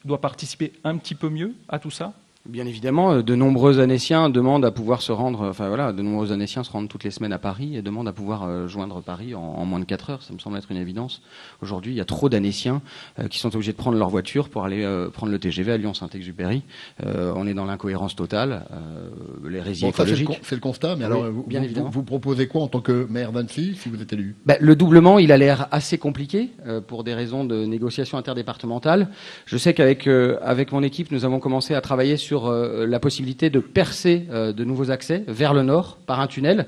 doit participer un petit peu mieux à tout ça? Bien évidemment, de nombreux Annéciens demandent à pouvoir se rendre, de nombreux Annéciens se rendent toutes les semaines à Paris et demandent à pouvoir joindre Paris en moins de 4 heures. Ça me semble être une évidence. Aujourd'hui, il y a trop d'Annéciens qui sont obligés de prendre leur voiture pour aller prendre le TGV à Lyon-Saint-Exupéry. On est dans l'incohérence totale. L'hérésie écologique. C'est le constat, mais Oui, alors bien évidemment. vous proposez quoi en tant que maire d'Annecy si vous êtes élu? Le doublement, il a l'air assez compliqué pour des raisons de négociation interdépartementale. Je sais qu'avec avec mon équipe, nous avons commencé à travailler sur la possibilité de percer de nouveaux accès vers le nord par un tunnel.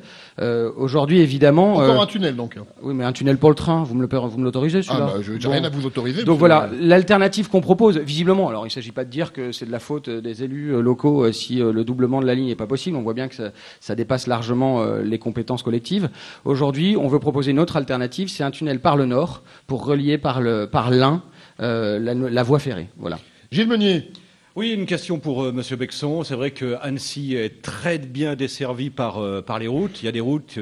Aujourd'hui, évidemment... Encore un tunnel, donc. Oui, mais un tunnel pour le train, vous me l'autorisez, celui-là? Je n'ai rien à vous autoriser. Donc voilà, l'alternative qu'on propose, visiblement, alors il ne s'agit pas de dire que c'est de la faute des élus locaux si le doublement de la ligne n'est pas possible. On voit bien que ça dépasse largement les compétences collectives. Aujourd'hui, on veut proposer une autre alternative, c'est un tunnel par le nord pour relier par l'Ain la voie ferrée. Voilà. Gilles Meunier. Oui, une question pour Monsieur Bexon. C'est vrai que Annecy est très bien desservie par les routes. Il y a des routes,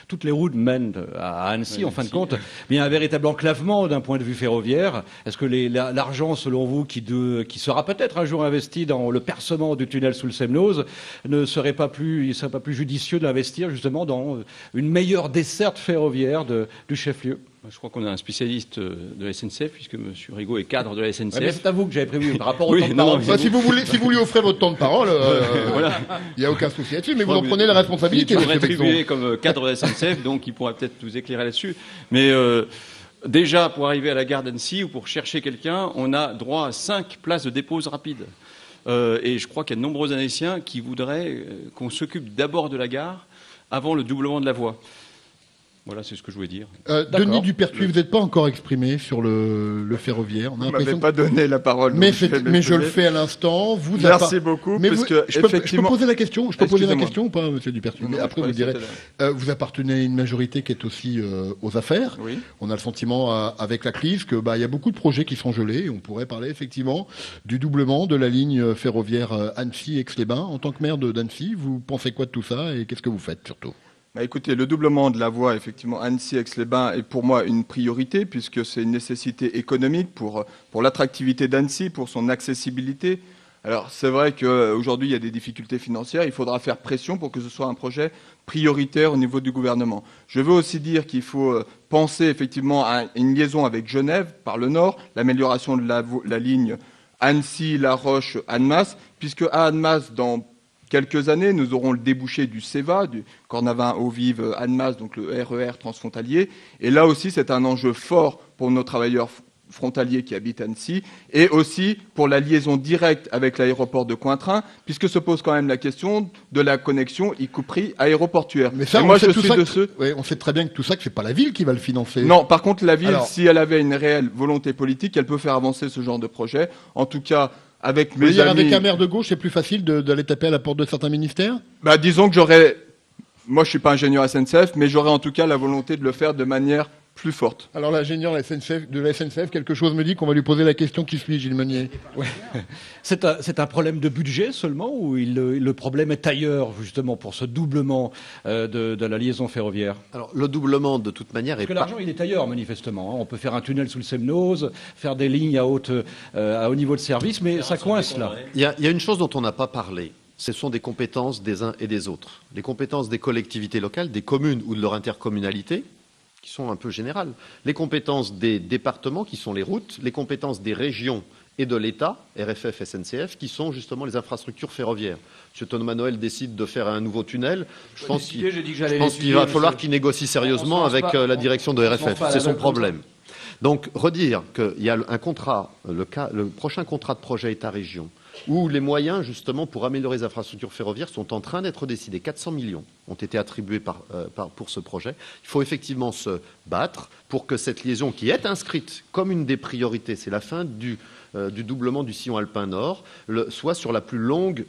toutes les routes mènent à Annecy, en fin de compte. Mais il y a un véritable enclavement d'un point de vue ferroviaire. Est-ce que l'argent, selon vous, qui sera peut-être un jour investi dans le percement du tunnel sous le Semnoz, il serait pas plus judicieux de l'investir justement dans une meilleure desserte ferroviaire du chef-lieu? Je crois qu'on a un spécialiste de la SNCF, puisque M. Rigaud est cadre de la SNCF. Ouais, mais c'est à vous que j'avais prévu par rapport au Oui, temps de non, parole. Si vous lui offrez votre temps de parole, Voilà. il n'y a aucun souci là-dessus, mais vous en prenez la responsabilité. Il est monsieur attribué Bexon. comme cadre de la SNCF, donc il pourra peut-être nous éclairer là-dessus. Mais déjà, pour arriver à la gare d'Annecy ou pour chercher quelqu'un, on a droit à 5 places de dépose rapide. Et je crois qu'il y a de nombreux Annéciens qui voudraient qu'on s'occupe d'abord de la gare avant le doublement de la voie. Voilà, c'est ce que je voulais dire. Denis Dupertuis, vous n'êtes pas encore exprimé sur le ferroviaire. On a Vous l'impression m'avez pas donné la parole. mais, donc je vais mais je le m'exprimer. fais à l'instant. Merci beaucoup, Mais parce vous- que je peux effectivement. poser la question. Je peux poser la Excusez-moi. question ou pas, Monsieur Dupertuis? Non, Mais non, après, je vous croyais direz. que c'était Vous appartenez à une majorité qui est aussi aux affaires. Oui. On a le sentiment, avec la crise, que il y a beaucoup de projets qui sont gelés. Et on pourrait parler effectivement du doublement de la ligne ferroviaire Annecy-Aix-les-Bains. En tant que maire d'Annecy, vous pensez quoi de tout ça et qu'est-ce que vous faites surtout? Bah écoutez, le doublement de la voie, effectivement, Annecy-Aix-les-Bains est pour moi une priorité, puisque c'est une nécessité économique pour l'attractivité d'Annecy, pour son accessibilité. Alors, c'est vrai qu'aujourd'hui, il y a des difficultés financières. Il faudra faire pression pour que ce soit un projet prioritaire au niveau du gouvernement. Je veux aussi dire qu'il faut penser effectivement à une liaison avec Genève par le nord, l'amélioration de la ligne Annecy-La Roche-Annemasse, puisque à Annemasse, dans quelques années, nous aurons le débouché du CEVA, du Cornavin-Eaux-Vives-Annemasse, donc le RER transfrontalier. Et là aussi, c'est un enjeu fort pour nos travailleurs frontaliers qui habitent Annecy, et aussi pour la liaison directe avec l'aéroport de Cointrin, puisque se pose quand même la question de la connexion, y compris aéroportuaire. Mais ça, Et on moi, sait je tout suis ça de que- ceux... ouais, on sait très bien que tout ça, que c'est pas la ville qui va le financer. Non, par contre, la ville, Alors- si elle avait une réelle volonté politique, elle peut faire avancer ce genre de projet. En tout cas, avec Vous voulez mes dire, amis... avec un maire de gauche, c'est plus facile d'aller taper à la porte de certains ministères? Bah, disons que j'aurais... Moi, je suis pas ingénieur SNCF, mais j'aurais en tout cas la volonté de le faire de manière plus forte. Alors l'ingénieur de la SNCF, quelque chose me dit qu'on va lui poser la question qui suit, Gilles Meunier. C'est un problème de budget seulement ou le problème est ailleurs justement pour ce doublement de la liaison ferroviaire? Alors, le doublement, de toute manière, Parce est que pas... l'argent il est ailleurs manifestement. On peut faire un tunnel sous le Semnoz, faire des lignes à haut niveau de service, mais ça coince là. Il y a une chose dont on n'a pas parlé. Ce sont des compétences des uns et des autres. Les compétences des collectivités locales, des communes ou de leur intercommunalité, qui sont un peu générales. Les compétences des départements, qui sont les routes. Les compétences des régions et de l'État, RFF, SNCF, qui sont justement les infrastructures ferroviaires. M. Thomas Noël décide de faire un nouveau tunnel. Je pense qu'il va falloir qu'il négocie sérieusement avec la direction de RFF. C'est son problème. Donc, redire qu'il y a un contrat, le prochain contrat de projet État-région, où les moyens, justement, pour améliorer les infrastructures ferroviaires sont en train d'être décidés. 400 millions ont été attribués pour ce projet. Il faut effectivement se battre pour que cette liaison, qui est inscrite comme une des priorités, c'est la fin du doublement du sillon alpin nord, soit sur la plus longue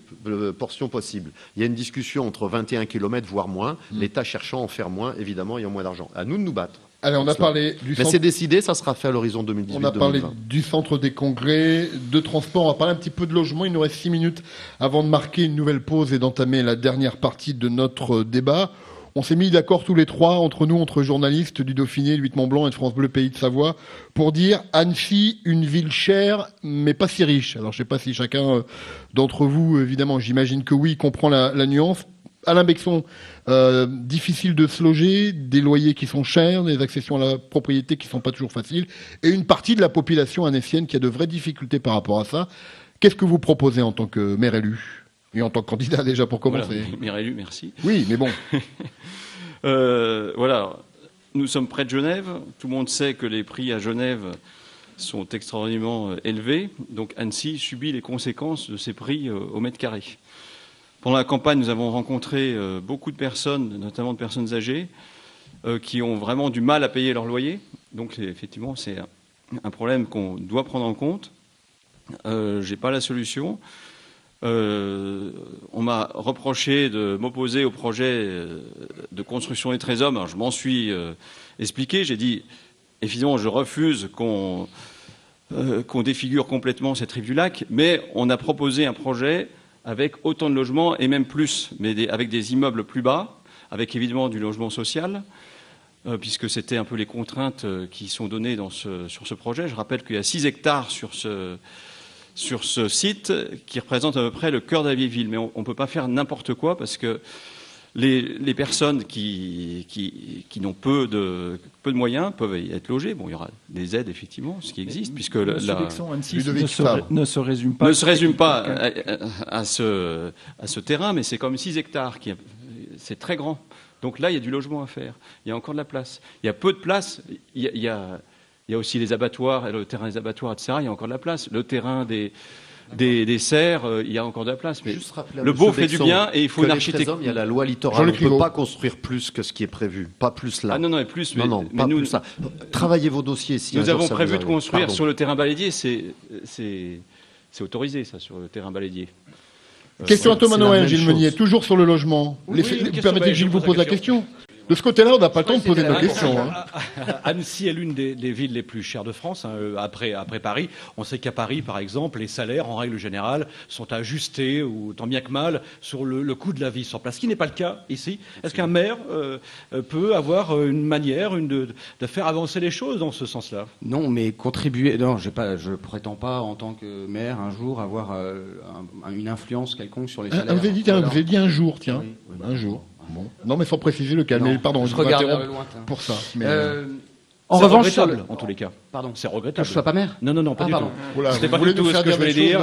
portion possible. Il y a une discussion entre 21 km, voire moins, l'État cherchant à en faire moins, évidemment, ayant moins d'argent. À nous de nous battre. Allez, on a parlé du Mais centre... c'est décidé, ça sera fait à l'horizon 2018-2020. On a parlé du centre des congrès, de transport, on va parler un petit peu de logement. Il nous reste 6 minutes avant de marquer une nouvelle pause et d'entamer la dernière partie de notre débat. On s'est mis d'accord tous les trois, entre nous, entre journalistes du Dauphiné, du 8 Mont-Blanc et de France Bleu Pays de Savoie, pour dire Annecy, une ville chère, mais pas si riche. Alors je sais pas si chacun d'entre vous, évidemment, j'imagine que oui, comprend la nuance. Alain Bexon, difficile de se loger, des loyers qui sont chers, des accessions à la propriété qui sont pas toujours faciles, et une partie de la population annécienne qui a de vraies difficultés par rapport à ça. Qu'est-ce que vous proposez en tant que maire élu ? Et en tant que candidat déjà pour commencer. Voilà, maire élu, merci. Oui, mais bon. Voilà, nous sommes près de Genève. Tout le monde sait que les prix à Genève sont extraordinairement élevés. Donc Annecy subit les conséquences de ces prix au mètre carré. Pendant la campagne, nous avons rencontré beaucoup de personnes, notamment de personnes âgées, qui ont vraiment du mal à payer leur loyer. Donc effectivement, c'est un problème qu'on doit prendre en compte. Je n'ai pas la solution. On m'a reproché de m'opposer au projet de construction des 13 hommes. Alors, je m'en suis expliqué. J'ai dit, évidemment, je refuse qu'on défigure complètement cette rive du lac, mais on a proposé un projet avec autant de logements et même plus, mais avec des immeubles plus bas, avec évidemment du logement social, puisque c'était un peu les contraintes qui sont données sur ce projet. Je rappelle qu'il y a 6 hectares sur ce site qui représente à peu près le cœur de la vieille ville. Mais on ne peut pas faire n'importe quoi parce que les personnes qui n'ont peu de moyens peuvent y être logées. Bon, il y aura des aides, effectivement, ce qui existe, puisque Annecy ne se résume pas à ce terrain, mais c'est comme 6 hectares. C'est très grand. Donc là, il y a du logement à faire. Il y a encore de la place. Il y a peu de place. Il y a aussi les abattoirs, le terrain des abattoirs, etc. Il y a encore de la place. Le terrain des serres, il y a encore de la place. Mais le beau fait du bien et il faut une architecture. Il y a la loi littorale. On ne peut pas construire plus que ce qui est prévu. Pas plus là. Ah non, et plus. Mais pas plus là. Travaillez vos dossiers. Si nous avons prévu de construire sur le terrain balédier. C'est autorisé, ça, sur le terrain balédier. Question à Thomas Noël, Gilles Meunier, toujours sur le logement. Vous permettez que Gilles vous pose la question ? De ce côté-là, on n'a pas le temps de poser nos questions. Annecy est l'une des villes les plus chères de France, après Paris. On sait qu'à Paris, par exemple, les salaires, en règle générale, sont ajustés, ou tant bien que mal, sur le coût de la vie sur place, ce qui n'est pas le cas ici. Est-ce qu'un maire peut avoir une manière de faire avancer les choses dans ce sens-là ? Non, mais contribuer... Non, je prétends pas, en tant que maire, un jour, avoir une influence quelconque sur les salaires. Vous avez dit un jour, tiens. Oui. Un jour. Bon. Non, mais sans préciser lequel. Mais pardon, je regarde pour ça. Mais en revanche, en tous les cas. Pardon. C'est regrettable. Que je sois pas maire ? Non, pas du tout. Voilà, c'était pas du tout ce que je voulais dire.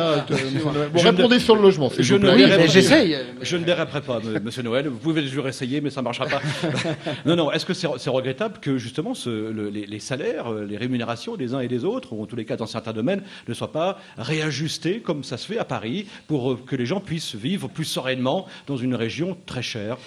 Vous répondez sur le logement. J'essaye. Je ne déraperai pas, Monsieur Noël. Vous pouvez toujours essayer, mais ça ne marchera pas. Non. Est-ce que c'est regrettable que justement les salaires, les rémunérations des uns et des autres, ou en tous les cas dans certains domaines, ne soient pas réajustés comme ça se fait à Paris, pour que les gens puissent vivre plus sereinement dans une région très chère ?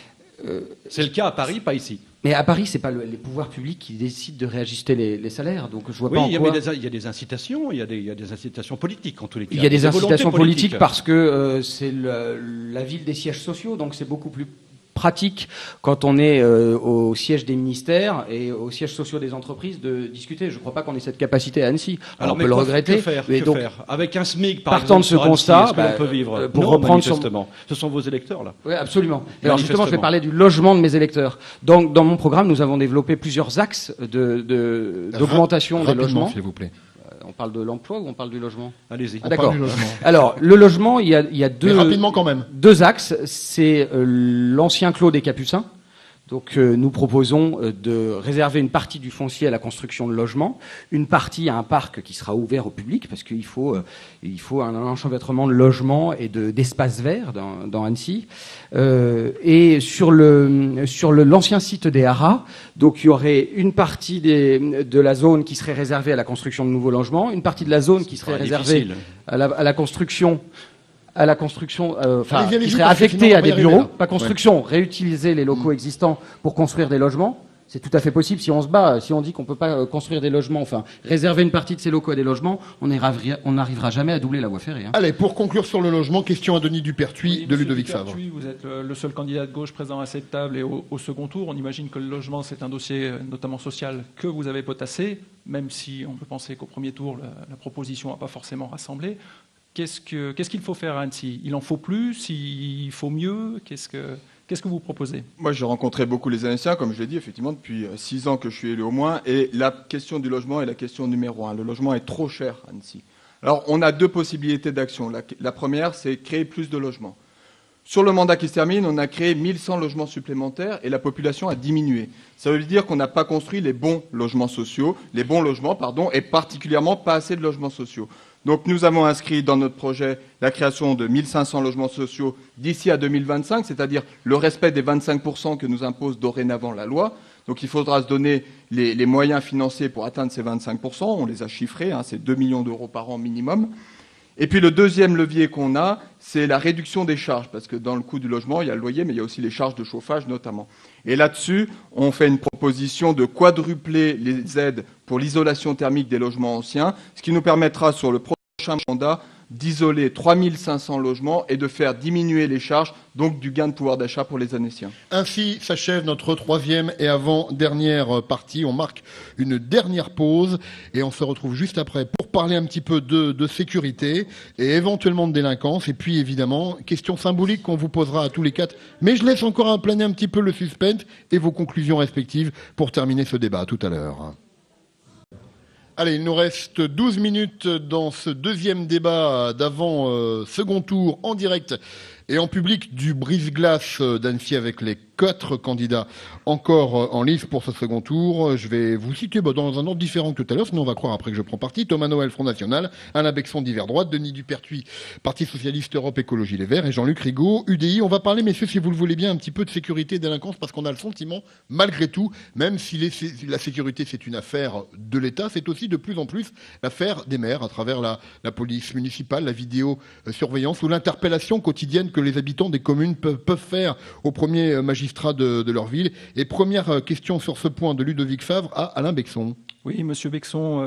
C'est le cas à Paris, pas ici. Mais à Paris, c'est pas les pouvoirs publics qui décident de réajuster les salaires. Donc je vois pas en quoi... il y a des incitations, il y a des incitations politiques en tous les cas. Il y a des incitations politiques parce que c'est la ville des sièges sociaux, donc c'est beaucoup plus pratique quand on est au siège des ministères et aux sièges sociaux des entreprises de discuter. Je ne crois pas qu'on ait cette capacité à Annecy. Alors on peut le regretter. Que faire avec un SMIC, par partant exemple, de ce constat, on peut vivre. Pour reprendre ce sont vos électeurs là. Oui, absolument. Alors justement, je vais parler du logement de mes électeurs. Donc, dans mon programme, nous avons développé plusieurs axes d'augmentation des logements. S'il vous plaît. On parle de l'emploi ou on parle du logement ? Allez-y. D'accord. Alors, le logement, il y a deux... Mais rapidement quand même. Deux axes. C'est l'ancien clos des Capucins. Donc, nous proposons de réserver une partie du foncier à la construction de logements, une partie à un parc qui sera ouvert au public, parce qu'il faut un enchevêtrement de logements et d'espaces verts dans Annecy. Et sur l'ancien site des Haras, donc il y aurait une partie de la zone qui serait réservée à la construction de nouveaux logements, une partie de la zone qui serait réservée à la construction qui serait affectée à des bureaux, pas construction, réutiliser les locaux existants pour construire des logements. C'est tout à fait possible. Si on se bat, si on dit qu'on peut pas construire des logements, réserver une partie de ces locaux à des logements, on n'arrivera jamais à doubler la voie ferrée. Allez, pour conclure sur le logement, question à Denis Dupertuis de Ludovic Favre. Vous êtes le seul candidat de gauche présent à cette table et au second tour. On imagine que le logement, c'est un dossier notamment social que vous avez potassé, même si on peut penser qu'au premier tour, la proposition n'a pas forcément rassemblé. Qu'est-ce qu'il faut faire à Annecy ? Il en faut plus ? Il faut mieux ? Qu'est-ce Qu'est-ce que vous proposez? Moi, j'ai rencontré beaucoup les Annéciens, comme je l'ai dit, effectivement, depuis 6 ans que je suis élu au moins. Et la question du logement est la question numéro 1. Le logement est trop cher à Annecy. Alors, on a 2 possibilités d'action. La première, c'est créer plus de logements. Sur le mandat qui se termine, on a créé 1100 logements supplémentaires et la population a diminué. Ça veut dire qu'on n'a pas construit les bons logements, et particulièrement pas assez de logements sociaux. Donc nous avons inscrit dans notre projet la création de 1500 logements sociaux d'ici à 2025, c'est-à-dire le respect des 25% que nous impose dorénavant la loi. Donc il faudra se donner les moyens financiers pour atteindre ces 25%. On les a chiffrés, c'est 2 millions d'euros par an minimum. Et puis le deuxième levier qu'on a, c'est la réduction des charges, parce que dans le coût du logement, il y a le loyer, mais il y a aussi les charges de chauffage notamment. Et là-dessus, on fait une proposition de quadrupler les aides pour l'isolation thermique des logements anciens, ce qui nous permettra sur le prochain mandat d'isoler 3500 logements et de faire diminuer les charges, donc du gain de pouvoir d'achat pour les Annéciens. Ainsi s'achève notre 3e et avant-dernière partie. On marque une dernière pause et on se retrouve juste après pour parler un petit peu de sécurité et éventuellement de délinquance. Et puis évidemment, question symbolique qu'on vous posera à tous les 4. Mais je laisse encore planer un petit peu le suspense et vos conclusions respectives pour terminer ce débat. À tout à l'heure. Allez, il nous reste 12 minutes dans ce 2e débat d'avant second tour en direct et en public du brise-glace d'Annecy avec les 4 candidats encore en lice pour ce second tour. Je vais vous citer dans un ordre différent que tout à l'heure, sinon on va croire après que je prends parti. Thomas Noël, Front National, Alain Bexon, Divers Droite, Denis Dupertuis, Parti Socialiste Europe Écologie Les Verts et Jean-Luc Rigaud, UDI. On va parler, messieurs, si vous le voulez bien, un petit peu de sécurité et délinquance parce qu'on a le sentiment, malgré tout, même si la sécurité c'est une affaire de l'État, c'est aussi de plus en plus l'affaire des maires à travers la police municipale, la vidéosurveillance ou l'interpellation quotidienne que les habitants des communes peuvent faire au premier magistrat de leur ville. Et première question sur ce point de Ludovic Favre à Alain Bexon. Oui, monsieur Bexon,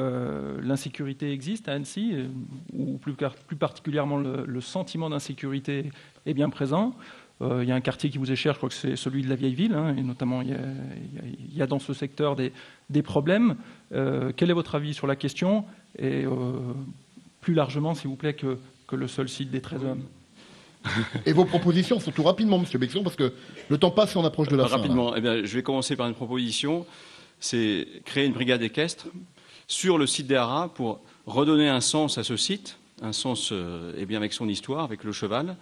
l'insécurité existe à Annecy, ou plus particulièrement le sentiment d'insécurité est bien présent. Il y a un quartier qui vous est cher, je crois que c'est celui de la Vieille Ville, et notamment il y a dans ce secteur des problèmes. Quel est votre avis sur la question et plus largement, s'il vous plaît, que le seul site des 13 hommes? Et vos propositions, surtout rapidement, monsieur Bexon, parce que le temps passe et on approche de la fin. Rapidement, je vais commencer par une proposition, c'est créer une brigade équestre sur le site des Haras pour redonner un sens à ce site, un sens avec son histoire, avec le cheval.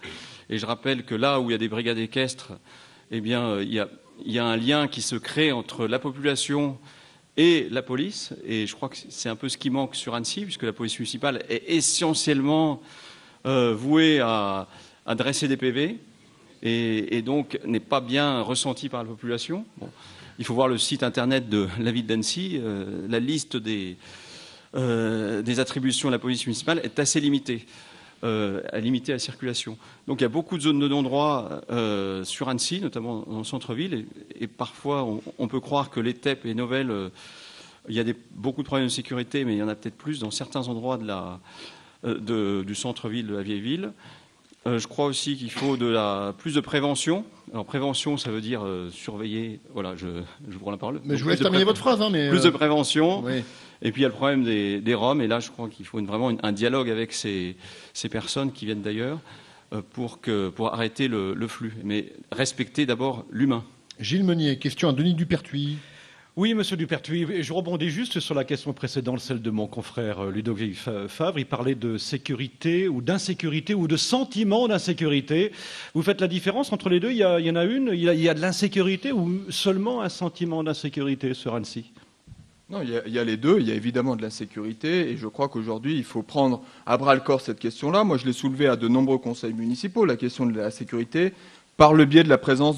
Et je rappelle que là où il y a des brigades équestres, il y a un lien qui se crée entre la population et la police. Et je crois que c'est un peu ce qui manque sur Annecy, puisque la police municipale est essentiellement vouée à dresser des PV et donc n'est pas bien ressenti par la population. Bon, il faut voir le site internet de la ville d'Annecy. La liste des attributions de la police municipale est assez limitée, à limiter la circulation. Donc il y a beaucoup de zones de non-droit sur Annecy, notamment dans le centre-ville, et parfois on peut croire que les TEP et Novelles, il y a beaucoup de problèmes de sécurité, mais il y en a peut-être plus dans certains endroits du centre-ville, de la vieille ville. Je crois aussi qu'il faut plus de prévention. Alors prévention, ça veut dire surveiller. Voilà, je vous prends la parole. Mais je vous laisse terminer votre phrase. Plus de prévention. Oui. Et puis il y a le problème des Roms. Et là, je crois qu'il faut vraiment un dialogue avec ces personnes qui viennent d'ailleurs pour arrêter le flux. Mais respecter d'abord l'humain. Gilles Meunier, question à Denis Dupertuis. Oui, monsieur Dupertuis, je rebondis juste sur la question précédente, celle de mon confrère Ludovic Favre. Il parlait de sécurité ou d'insécurité ou de sentiment d'insécurité. Vous faites la différence entre les deux? Il y en a une, il y a de l'insécurité ou seulement un sentiment d'insécurité sur Annecy? Non, il y a les deux. Il y a évidemment de l'insécurité et je crois qu'aujourd'hui, il faut prendre à bras-le-corps cette question-là. Moi, je l'ai soulevée à de nombreux conseils municipaux, la question de la sécurité, par le biais de la présence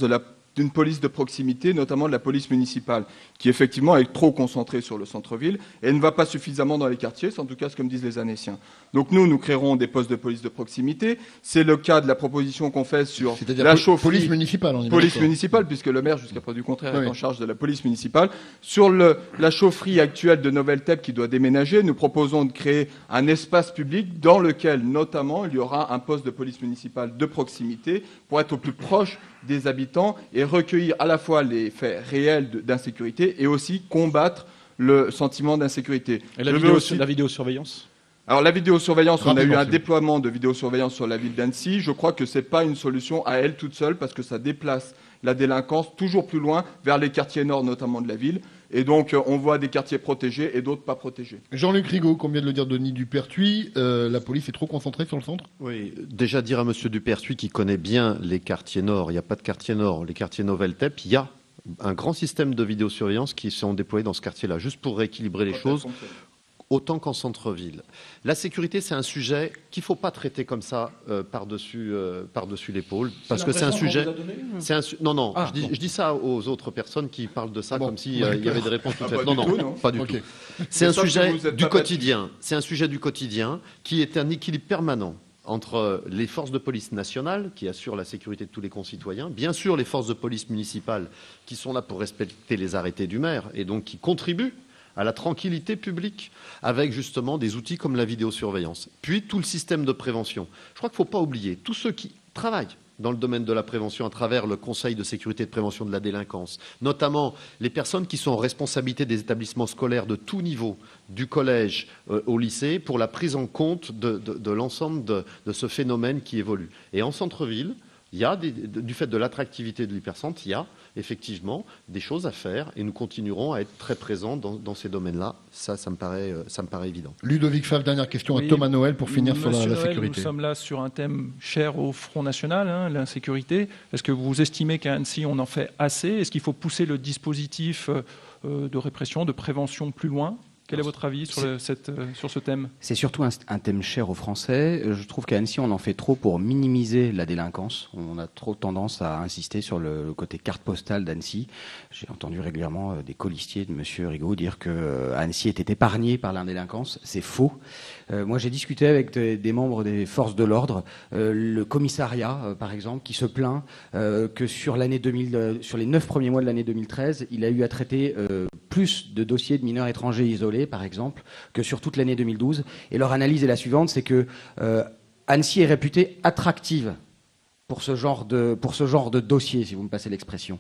d'une police de proximité, notamment de la police municipale, qui effectivement est trop concentrée sur le centre-ville et ne va pas suffisamment dans les quartiers, c'est en tout cas ce que me disent les Annéciens. Donc nous créerons des postes de police de proximité. C'est le cas de la proposition qu'on fait sur la chaufferie. Police municipale, on est Police d'accord. municipale, puisque le maire, jusqu'à preuve du contraire, Oui. est en charge de la police municipale. Sur la chaufferie actuelle de Novel-Tep qui doit déménager, nous proposons de créer un espace public dans lequel, notamment, il y aura un poste de police municipale de proximité pour être au plus proche des habitants et recueillir à la fois les faits réels d'insécurité et aussi combattre le sentiment d'insécurité. Et la vidéosurveillance? Alors la vidéosurveillance, on a eu Rapidement, un s'il vous plaît. déploiement de vidéosurveillance sur la ville d'Annecy. Je crois que c'est pas une solution à elle toute seule parce que ça déplace la délinquance toujours plus loin vers les quartiers nord notamment de la ville. Et donc on voit des quartiers protégés et d'autres pas protégés. Jean-Luc Rigaud, comme vient de le dire Denis Dupertuis, la police est trop concentrée sur le centre? Oui, déjà dire à Monsieur Dupertuis qui connaît bien les quartiers nord, il n'y a pas de quartier nord, les quartiers Noveltep, il y a un grand système de vidéosurveillance qui sont déployés dans ce quartier-là, juste pour rééquilibrer les choses, autant qu'en centre-ville. La sécurité, c'est un sujet qu'il ne faut pas traiter comme ça par-dessus l'épaule, parce que c'est un sujet... Non, je dis ça aux autres personnes qui parlent de ça comme s'il y avait des réponses toutes faites. Non, pas du tout. C'est un sujet du quotidien. C'est un sujet du quotidien qui est un équilibre permanent entre les forces de police nationales qui assurent la sécurité de tous les concitoyens, bien sûr les forces de police municipales qui sont là pour respecter les arrêtés du maire et donc qui contribuent à la tranquillité publique avec justement des outils comme la vidéosurveillance. Puis tout le système de prévention. Je crois qu'il ne faut pas oublier tous ceux qui travaillent dans le domaine de la prévention à travers le Conseil de sécurité et de prévention de la délinquance, notamment les personnes qui sont en responsabilité des établissements scolaires de tout niveau, du collège au lycée, pour la prise en compte de l'ensemble de ce phénomène qui évolue. Et en centre-ville, il y a du fait de l'attractivité de l'hypercentre, il y a effectivement des choses à faire et nous continuerons à être très présents dans ces domaines-là. Ça me paraît évident. Ludovic Favre, dernière question Oui, à Thomas Noël pour finir sur Monsieur la Noël, sécurité. Nous sommes là sur un thème cher au Front National, l'insécurité. Est-ce que vous estimez qu'à Annecy, on en fait assez? Est-ce qu'il faut pousser le dispositif de répression, de prévention plus loin? Quel est votre avis sur ce thème? C'est surtout un thème cher aux Français. Je trouve qu'à Annecy, on en fait trop pour minimiser la délinquance. On a trop tendance à insister sur le côté carte postale d'Annecy. J'ai entendu régulièrement des colistiers de M. Rigaud dire que Annecy était épargnée par la délinquance. C'est faux. Moi, j'ai discuté avec des membres des forces de l'ordre, le commissariat, par exemple, qui se plaint que sur les 9 premiers mois de l'année 2013, il a eu à traiter plus de dossiers de mineurs étrangers isolés, par exemple, que sur toute l'année 2012. Et leur analyse est la suivante, c'est que Annecy est réputée attractive pour ce genre de dossier, si vous me passez l'expression.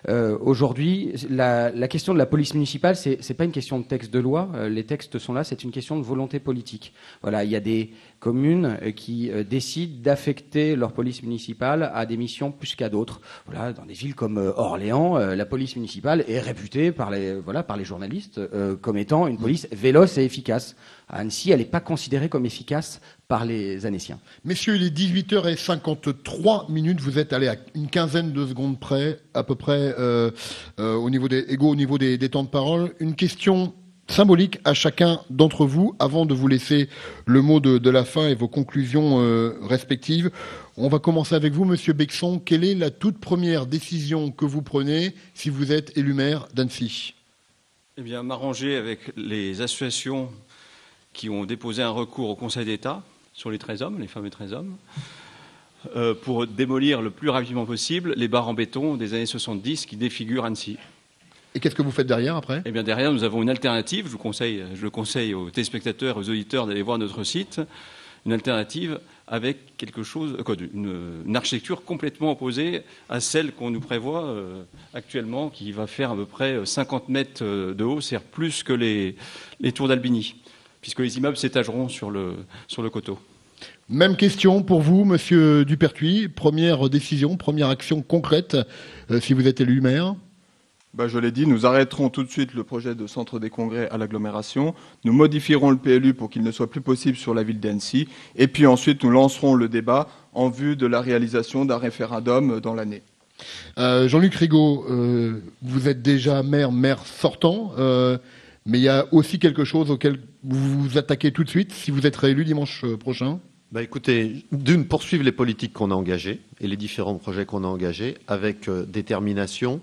Aujourd'hui, la question de la police municipale, c'est pas une question de texte de loi. Les textes sont là, c'est une question de volonté politique. Voilà, il y a des communes qui décident d'affecter leur police municipale à des missions plus qu'à d'autres. Voilà, dans des villes comme Orléans, la police municipale est réputée par les journalistes comme étant une police véloce et efficace. À Annecy, elle n'est pas considérée comme efficace par les Annéciens. Messieurs, il est 18h53. Vous êtes allés à une quinzaine de secondes près, à peu près au niveau des temps de parole. Une question symbolique à chacun d'entre vous avant de vous laisser le mot de la fin et vos conclusions respectives. On va commencer avec vous, Monsieur Bexon. Quelle est la toute première décision que vous prenez si vous êtes élu maire d'Annecy? Eh bien, m'arranger avec les associations qui ont déposé un recours au Conseil d'État sur les 13 hommes, les fameux 13 hommes, pour démolir le plus rapidement possible les barres en béton des années 70 qui défigurent Annecy. Et qu'est-ce que vous faites derrière après? Eh bien, derrière, nous avons une alternative. Je conseille aux téléspectateurs et aux auditeurs d'aller voir notre site. Une alternative avec une architecture complètement opposée à celle qu'on nous prévoit actuellement, qui va faire à peu près 50 mètres de haut, c'est-à-dire plus que les tours d'Albini, puisque les immeubles s'étageront sur le coteau. Même question pour vous, Monsieur Dupertuis. Première décision, première action concrète, si vous êtes élu maire? Je l'ai dit, nous arrêterons tout de suite le projet de centre des congrès à l'agglomération. Nous modifierons le PLU pour qu'il ne soit plus possible sur la ville d'Annecy. Et puis ensuite, nous lancerons le débat en vue de la réalisation d'un référendum dans l'année. Jean-Luc Rigaud, vous êtes déjà maire sortant, mais il y a aussi quelque chose auquel vous vous attaquez tout de suite si vous êtes réélu dimanche prochain. Écoutez, poursuivre les politiques qu'on a engagées et les différents projets qu'on a engagés avec détermination,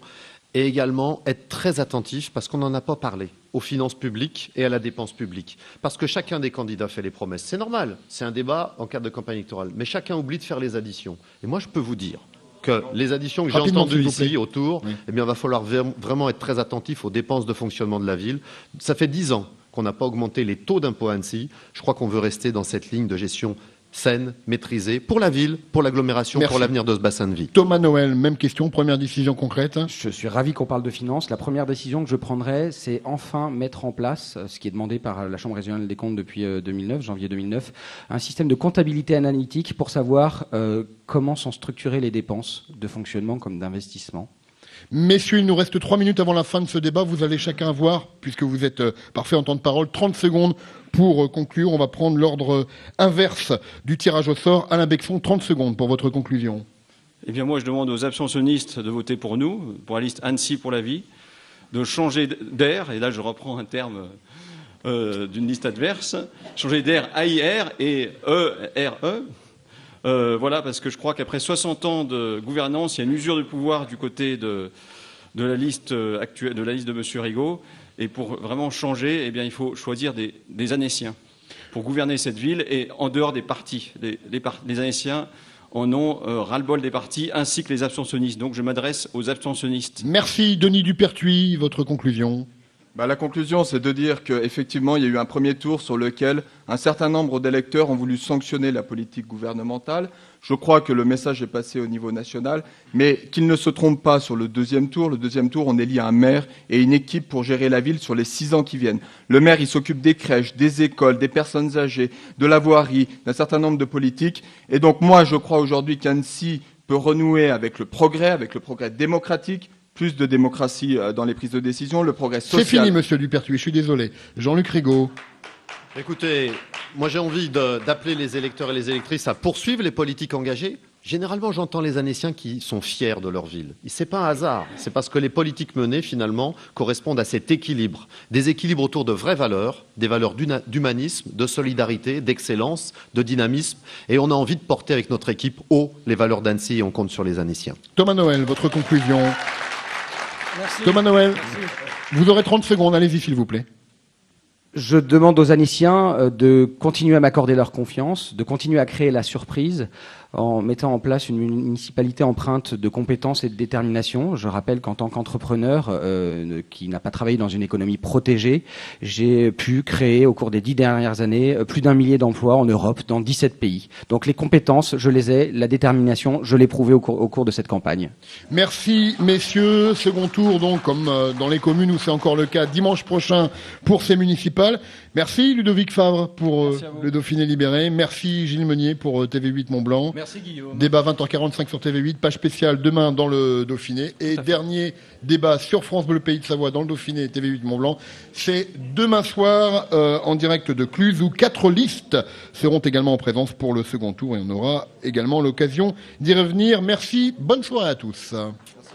et également être très attentif, parce qu'on n'en a pas parlé, aux finances publiques et à la dépense publique. Parce que chacun des candidats fait les promesses. C'est normal, c'est un débat en cadre de campagne électorale. Mais chacun oublie de faire les additions. Et moi, je peux vous dire que les additions que j'ai entendues ici autour, eh bien, va falloir vraiment être très attentif aux dépenses de fonctionnement de la ville. Ça fait 10 ans qu'on n'a pas augmenté les taux d'impôt à Annecy. Je crois qu'on veut rester dans cette ligne de gestion saine, maîtrisée, pour la ville, pour l'agglomération, Merci. pour l'avenir de ce bassin de vie. Thomas Noël, même question, première décision concrète. Je suis ravi qu'on parle de finances. La première décision que je prendrai, c'est enfin mettre en place, ce qui est demandé par la Chambre régionale des comptes depuis 2009, janvier 2009, un système de comptabilité analytique pour savoir comment sont structurées les dépenses de fonctionnement comme d'investissement. Messieurs, il nous reste 3 minutes avant la fin de ce débat. Vous allez chacun avoir, puisque vous êtes parfait en temps de parole, 30 secondes pour conclure. On va prendre l'ordre inverse du tirage au sort. Alain Bexon, 30 secondes pour votre conclusion. Eh bien, moi, je demande aux abstentionnistes de voter pour nous, pour la liste Annecy pour la vie, de changer d'air, et là, je reprends un terme d'une liste adverse, changer d'air AIR et ERE. Voilà, parce que je crois qu'après 60 ans de gouvernance, il y a une usure de pouvoir du côté de la liste actuelle, de la liste de M. Rigaud. Et pour vraiment changer, eh bien, il faut choisir des Annéciens pour gouverner cette ville et en dehors des partis. Les Annéciens en ont ras-le-bol des partis, ainsi que les abstentionnistes. Donc je m'adresse aux abstentionnistes. Merci Denis Dupertuis, votre conclusion. La conclusion, c'est de dire qu'effectivement, il y a eu un premier tour sur lequel un certain nombre d'électeurs ont voulu sanctionner la politique gouvernementale. Je crois que le message est passé au niveau national, mais qu'ils ne se trompent pas sur le deuxième tour. Le deuxième tour, on élit un maire et une équipe pour gérer la ville sur les 6 ans qui viennent. Le maire, il s'occupe des crèches, des écoles, des personnes âgées, de la voirie, d'un certain nombre de politiques. Et donc moi, je crois aujourd'hui qu'Annecy peut renouer avec le progrès démocratique, plus de démocratie dans les prises de décision, le progrès social. C'est fini, monsieur Dupertuis, je suis désolé. Jean-Luc Rigaud. Écoutez, moi j'ai envie d'appeler les électeurs et les électrices à poursuivre les politiques engagées. Généralement, j'entends les Annéciens qui sont fiers de leur ville. C'est pas un hasard, c'est parce que les politiques menées, finalement, correspondent à cet équilibre. Des équilibres autour de vraies valeurs, des valeurs d'humanisme, de solidarité, d'excellence, de dynamisme. Et on a envie de porter avec notre équipe haut les valeurs d'Annecy et on compte sur les Annéciens. Thomas Noël, votre conclusion. Merci. Thomas Noël, vous aurez 30 secondes, allez-y s'il vous plaît. Je demande aux Annéciens de continuer à m'accorder leur confiance, de continuer à créer la surprise en mettant en place une municipalité empreinte de compétences et de détermination. Je rappelle qu'en tant qu'entrepreneur qui n'a pas travaillé dans une économie protégée, j'ai pu créer au cours des 10 dernières années plus d'1 millier d'emplois en Europe, dans 17 pays. Donc les compétences, je les ai, la détermination, je l'ai prouvé au cours de cette campagne. Merci messieurs. Second tour donc comme dans les communes où c'est encore le cas dimanche prochain pour ces municipales. Merci Ludovic Favre pour le Dauphiné libéré. Merci Gilles Meunier pour TV8 Mont-Blanc. Merci Guillaume. Débat 20h45 sur TV8, page spéciale demain dans le Dauphiné. Et dernier débat sur France Bleu Pays de Savoie dans le Dauphiné et TV8 Mont-Blanc. C'est demain soir en direct de Cluse où 4 listes seront également en présence pour le second tour et on aura également l'occasion d'y revenir. Merci, bonne soirée à tous. Merci.